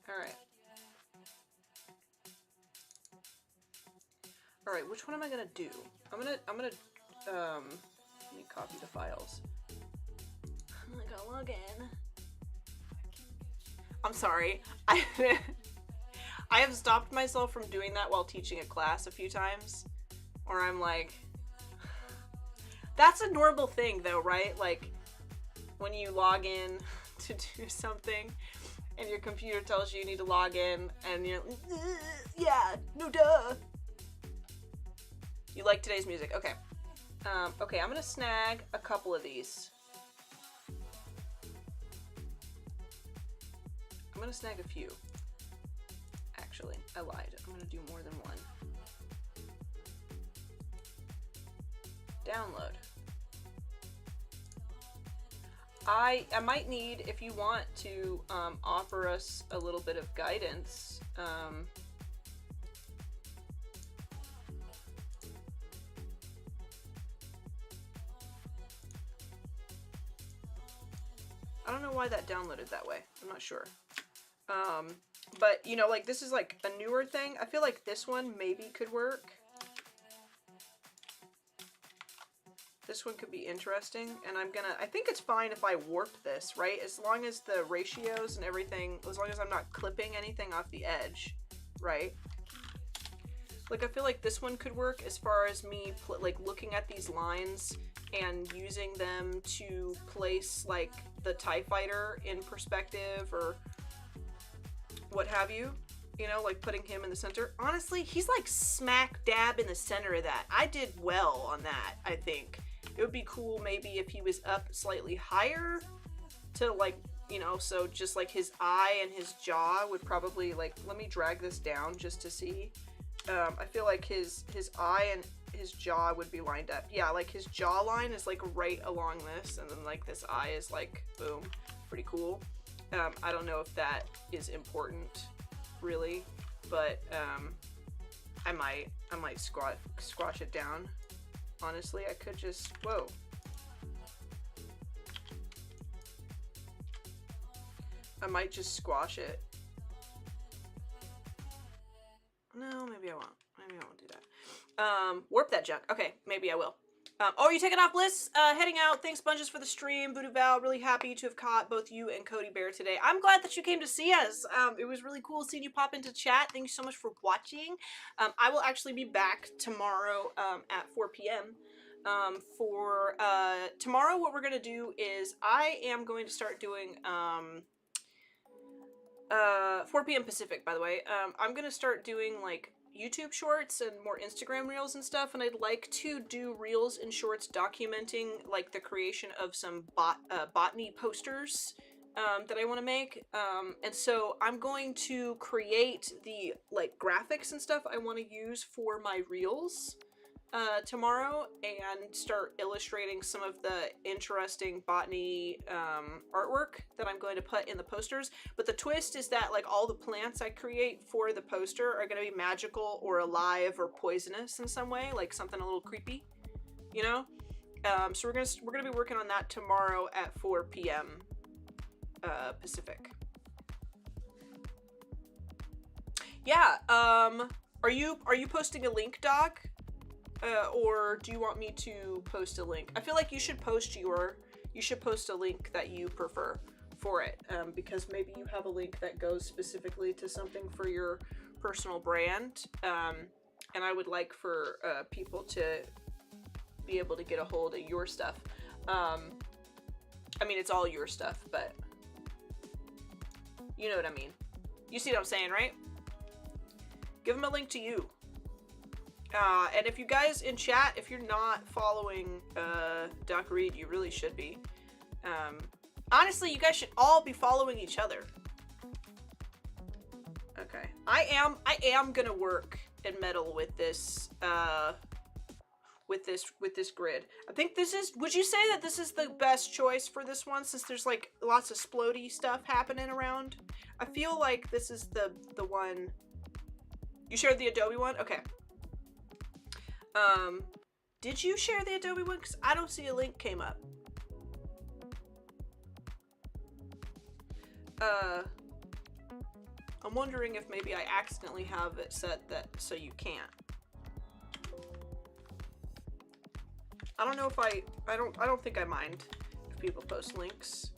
Alright. Alright, which one am I gonna do? I'm gonna, let me copy the files. I'm gonna log in. I'm sorry. I have stopped myself from doing that while teaching a class a few times. Or I'm like... That's a normal thing though, right? Like, when you log in to do something, and your computer tells you need to log in, and you're like, yeah, no duh. You like today's music. Okay. Okay, I'm gonna snag a couple of these. I'm gonna snag a few. Actually, I lied. I'm gonna do more than one. Download. I might need, if you want to offer us a little bit of guidance, I don't know why that downloaded that way. I'm not sure. But, you know, like, this is, like, a newer thing. I feel like this one maybe could work. This one could be interesting, and I think it's fine if I warp this, right? As long as the ratios and everything, as long as I'm not clipping anything off the edge, right? Like, I feel like this one could work as far as me, like, looking at these lines and using them to place, like, the TIE Fighter in perspective or what have you. You know, like putting him in the center. Honestly, he's like smack dab in the center of that. I did well on that, I think. It would be cool maybe if he was up slightly higher to, like, you know, so just like his eye and his jaw would probably, like, let me drag this down just to see. I feel like his eye and his jaw would be lined up. Yeah, like his jawline is like right along this, and then like this eye is like, boom, pretty cool. I don't know if that is important really, but I might squash it down. Honestly, I could just, whoa. I might just squash it. No, maybe I won't. Maybe I won't do that. Warp that junk. Okay, maybe I will. Oh, are you taking off, Bliss? Heading out. Thanks, Bunches, for the stream. Voodoo Val, really happy to have caught both you and Cody Bear today. I'm glad that you came to see us. It was really cool seeing you pop into chat. Thank you so much for watching. I will actually be back tomorrow at 4 p.m. Tomorrow, what we're going to do is I am going to start doing... 4 p.m. Pacific, by the way. I'm going to start doing, like, YouTube shorts and more Instagram reels and stuff, and I'd like to do reels and shorts documenting like the creation of some botany posters that I want to make, and so I'm going to create the like graphics and stuff I want to use for my reels tomorrow, and start illustrating some of the interesting botany artwork that I'm going to put in the posters. But the twist is that like all the plants I create for the poster are going to be magical or alive or poisonous in some way, like something a little creepy, you know? So we're gonna be working on that tomorrow at 4 p.m. Pacific. Yeah. Are you posting a link, Doc? Or do you want me to post a link? I feel like you should post a link that you prefer for it, because maybe you have a link that goes specifically to something for your personal brand, and I would like for people to be able to get a hold of your stuff. I mean, it's all your stuff, but you know what I mean. You see what I'm saying, right? Give them a link to you. And if you guys in chat, if you're not following Doc Reed, you really should be. Honestly, you guys should all be following each other. Okay. I am gonna work and meddle with this with this grid. I think this is, would you say that this is the best choice for this one, since there's like lots of splody stuff happening around? I feel like this is the one. You shared the Adobe one? Okay. Did you share the Adobe one? Because I don't see a link came up. I'm wondering if maybe I accidentally have it set that so you can't. I don't know if I don't think I mind if people post links.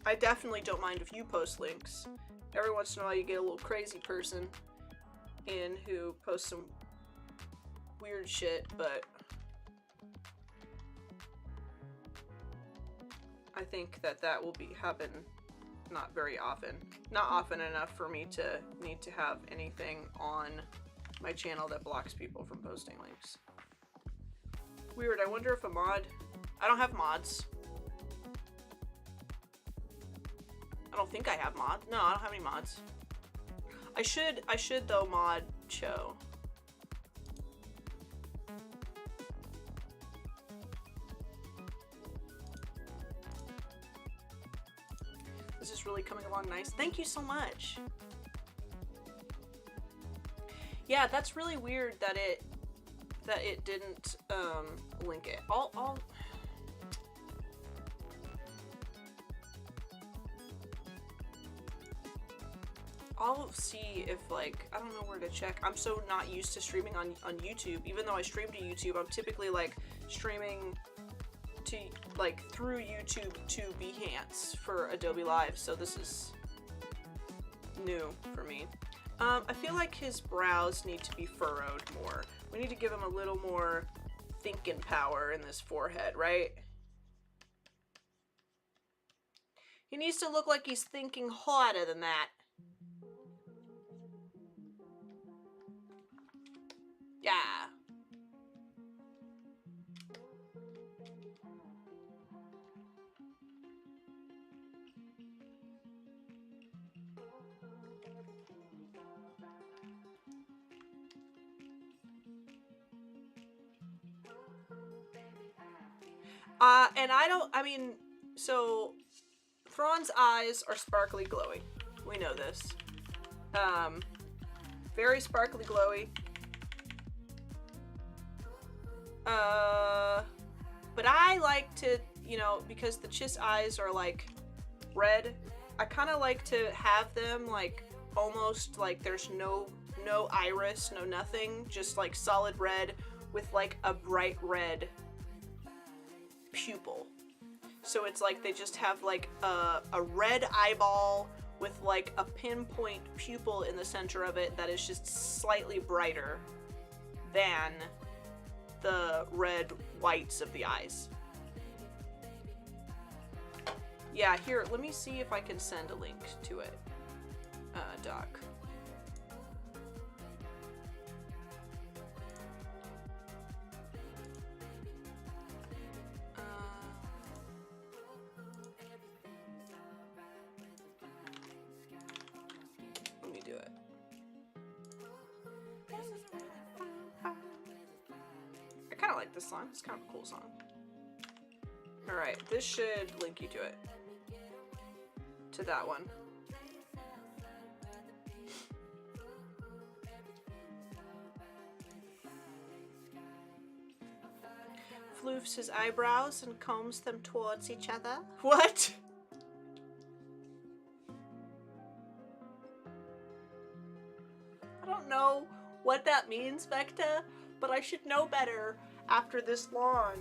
I definitely don't mind if you post links. Every once in a while you get a little crazy person in who posts some weird shit, but I think that will happen not very often. Not often enough for me to need to have anything on my channel that blocks people from posting links. Weird, I wonder if a mod... I don't have mods. I don't think I have mods. No, I don't have any mods. I should though mod Cho. This is really coming along nice. Thank you so much. Yeah, that's really weird that it didn't link it. I'll see if, like, I don't know where to check. I'm so not used to streaming on YouTube. Even though I stream to YouTube, I'm typically like streaming to like through YouTube to Behance for Adobe Live, so this is new for me. I feel like his brows need to be furrowed more. We need to give him a little more thinking power in this forehead, right? He needs to look like he's thinking harder than that. Yeah. So Thrawn's eyes are sparkly glowy. We know this. Very sparkly glowy. But I like to, you know, because the Chiss eyes are like red, I kind of like to have them like almost like there's no iris, no nothing, just like solid red with like a bright red pupil. So it's like they just have like a red eyeball with like a pinpoint pupil in the center of it that is just slightly brighter than the red whites of the eyes. Yeah, here, let me see if I can send a link to it, Doc. Let me do it. I kind of like this song. It's kind of a cool song. Alright, this should link you to it. To that one. Floofs his eyebrows and combs them towards each other. What? I don't know what that means, Vecta, but I should know better after this long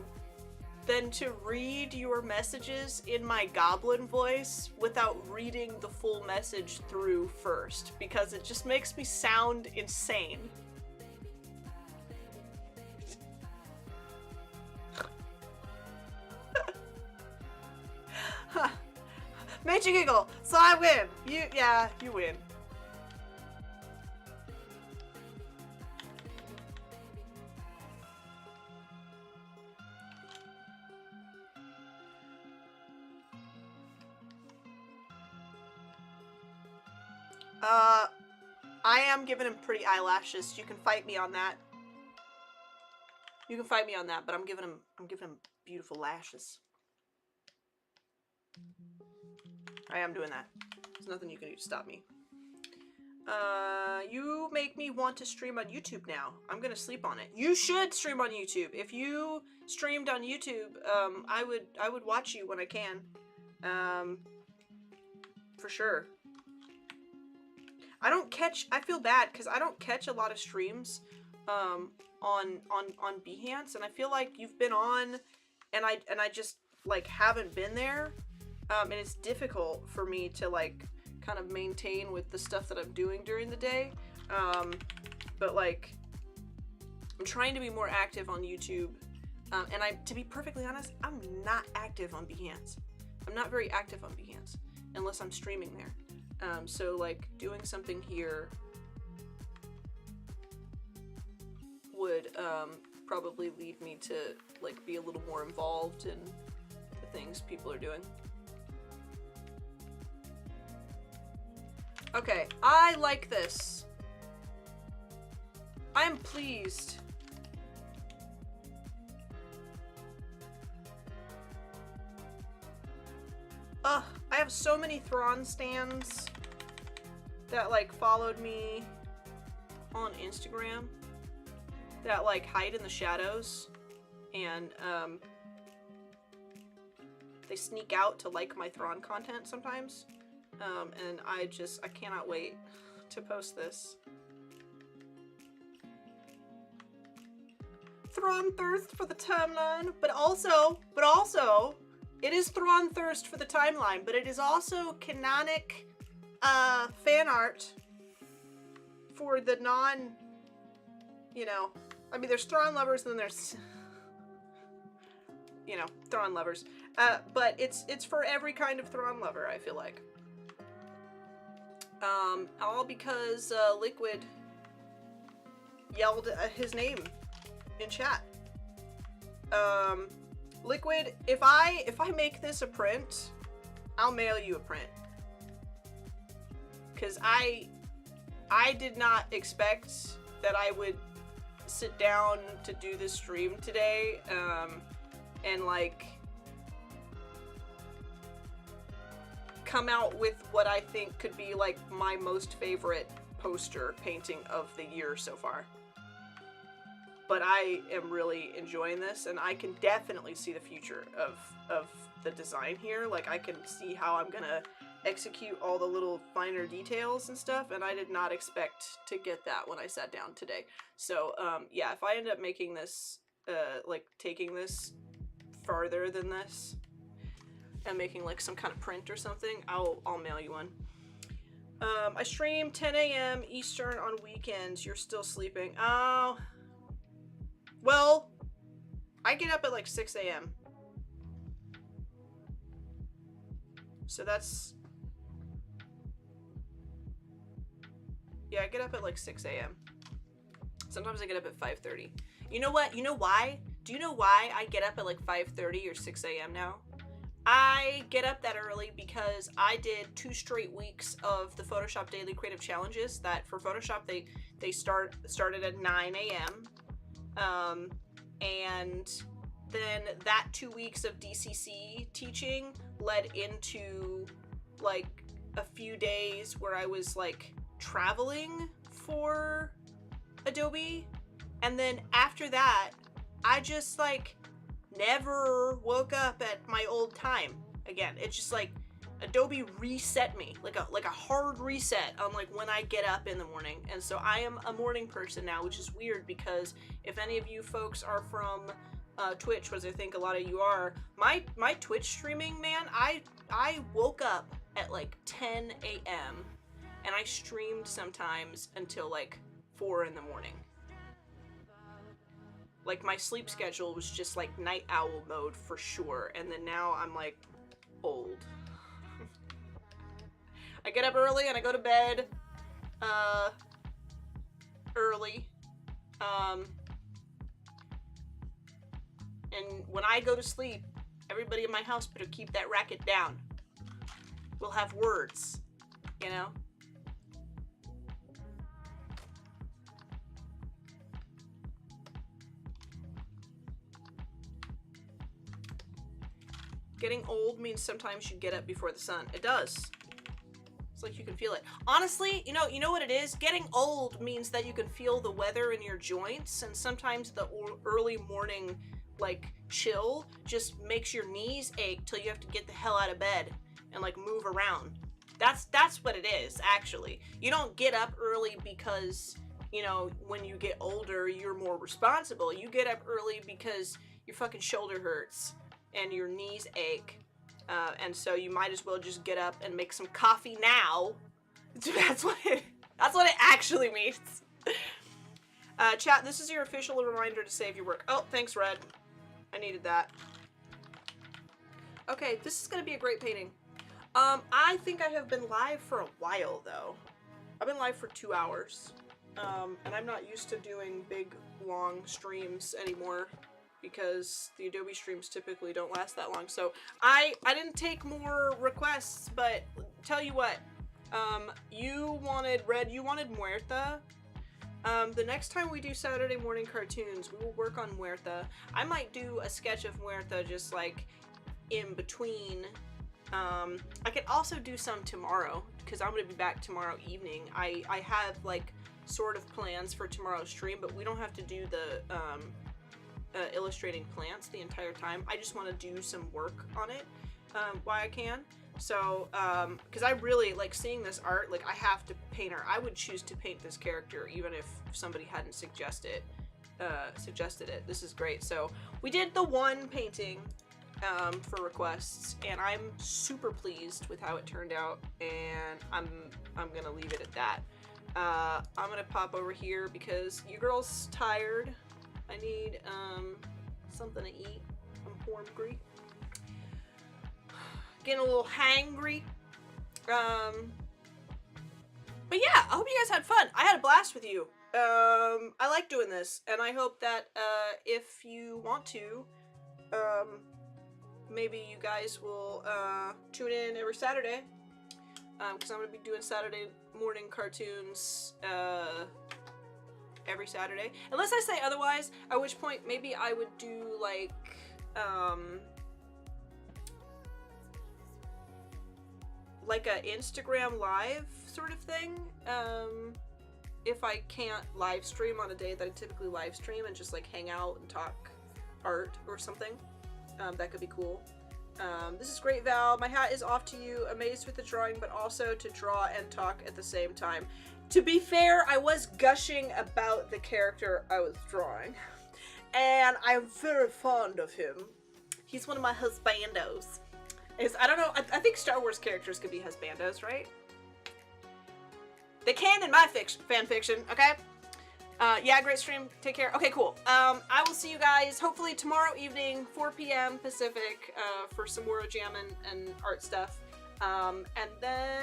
than to read your messages in my goblin voice without reading the full message through first, because it just makes me sound insane. Made you giggle, so I win. You win. I am giving him pretty eyelashes. You can fight me on that. You can fight me on that, but I'm giving him beautiful lashes. I am doing that. There's nothing you can do to stop me. You make me want to stream on YouTube now. I'm gonna sleep on it. You should stream on YouTube. If you streamed on YouTube, I would watch you when I can. For sure. I feel bad because I don't catch a lot of streams on Behance, and I feel like you've been on and I just like haven't been there. And it's difficult for me to like kind of maintain with the stuff that I'm doing during the day. But like I'm trying to be more active on YouTube. And to be perfectly honest, I'm not active on Behance. I'm not very active on Behance unless I'm streaming there. So like doing something here would probably lead me to like be a little more involved in the things people are doing. Okay, I like this. I'm pleased. I have so many Thrawn stans that like followed me on Instagram that like hide in the shadows and they sneak out to like my Thrawn content sometimes. And I cannot wait to post this. Thrawn thirst for the timeline, but also, it is Thrawn thirst for the timeline, but it is also canonic fan art for the non, I mean, there's Thrawn lovers and then there's, Thrawn lovers. But it's for every kind of Thrawn lover, I feel like. All because Liquid yelled his name in chat. Liquid, if I make this a print, I'll mail you a print. Cause I did not expect that I would sit down to do this stream today, and like come out with what I think could be like my most favorite poster painting of the year so far. But I am really enjoying this, and I can definitely see the future of the design here. Like, I can see how I'm gonna execute all the little finer details and stuff, and I did not expect to get that when I sat down today. So yeah, if I end up making this like taking this farther than this and making like some kind of print or something, I'll mail you one. I stream 10 a.m. Eastern on weekends. You're still sleeping. Oh, well, I get up at like 6 a.m. So that's, yeah, I get up at like 6 a.m. Sometimes I get up at 5:30. You know what? You know why? Do you know why I get up at like 5:30 or 6 a.m. now? I get up that early because I did 2 straight weeks of the Photoshop Daily Creative Challenges that for Photoshop they started at 9 a.m. And then that 2 weeks of DCC teaching led into like a few days where I was like traveling for Adobe, and then after that I just like never woke up at my old time again. It's just like Adobe reset me like a hard reset on like when I get up in the morning. And so I am a morning person now, which is weird because if any of you folks are from Twitch, which I think a lot of you are, my Twitch streaming, man, I woke up at like 10 a.m. and I streamed sometimes until like 4 in the morning. Like my sleep schedule was just like night owl mode for sure, and then now I'm like old. I get up early and I go to bed early. And when I go to sleep, everybody in my house better keep that racket down. We'll have words, you know? Getting old means sometimes you get up before the sun. It does. It's like you can feel it. Honestly, you know what it is? Getting old means that you can feel the weather in your joints, and sometimes the early morning like chill just makes your knees ache till you have to get the hell out of bed and like move around. That's what it is, actually. You don't get up early because, you know, when you get older you're more responsible. You get up early because your fucking shoulder hurts and your knees ache, and so you might as well just get up and make some coffee now. That's what it actually means. Chat, this is your official reminder to save your work. Oh, thanks, Red. I needed that. Okay, this is gonna be a great painting. I think I have been live for a while, though. I've been live for 2 hours, and I'm not used to doing big, long streams anymore, because the Adobe streams typically don't last that long. So I didn't take more requests, but tell you what, you wanted Muerta. The next time we do Saturday morning cartoons, we will work on Muerta. I might do a sketch of Muerta just like in between. I could also do some tomorrow because I'm gonna be back tomorrow evening. I have like sort of plans for tomorrow's stream, but we don't have to do the illustrating plants the entire time. I just want to do some work on it while I can. So, because I really like seeing this art, like I have to paint her. I would choose to paint this character even if somebody hadn't suggested it. This is great. So we did the one painting for requests, and I'm super pleased with how it turned out, and I'm gonna leave it at that. I'm gonna pop over here because your girl's tired. I need something to eat. I'm hungry. Getting a little hangry. But yeah, I hope you guys had fun. I had a blast with you. I like doing this, and I hope that if you want to, maybe you guys will tune in every Saturday, because I'm gonna be doing Saturday morning cartoons every Saturday, unless I say otherwise, at which point maybe I would do like a Instagram live sort of thing, if I can't live stream on a day that I typically live stream, and just like hang out and talk art or something. That could be cool. This is great, Val. My hat is off to you. Amazed with the drawing, but also to draw and talk at the same time. To be fair, I was gushing about the character I was drawing. And I'm very fond of him. He's one of my husbandos. I don't know, I think Star Wars characters could be husbandos, right? They can in my fan fiction, okay? Yeah, great stream. Take care. Okay, cool. I will see you guys hopefully tomorrow evening, 4 p.m. Pacific, for some more jam and art stuff. And then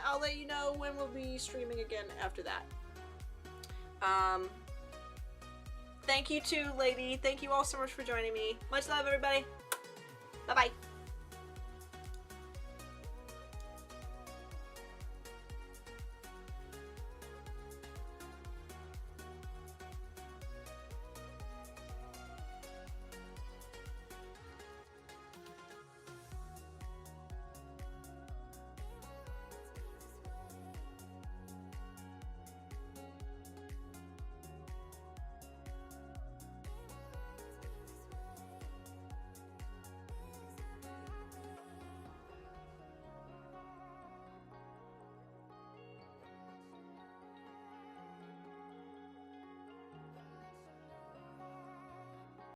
I'll let you know when we'll be streaming again after that. Thank you too, lady. Thank you all so much for joining me. Much love, everybody. Bye-bye.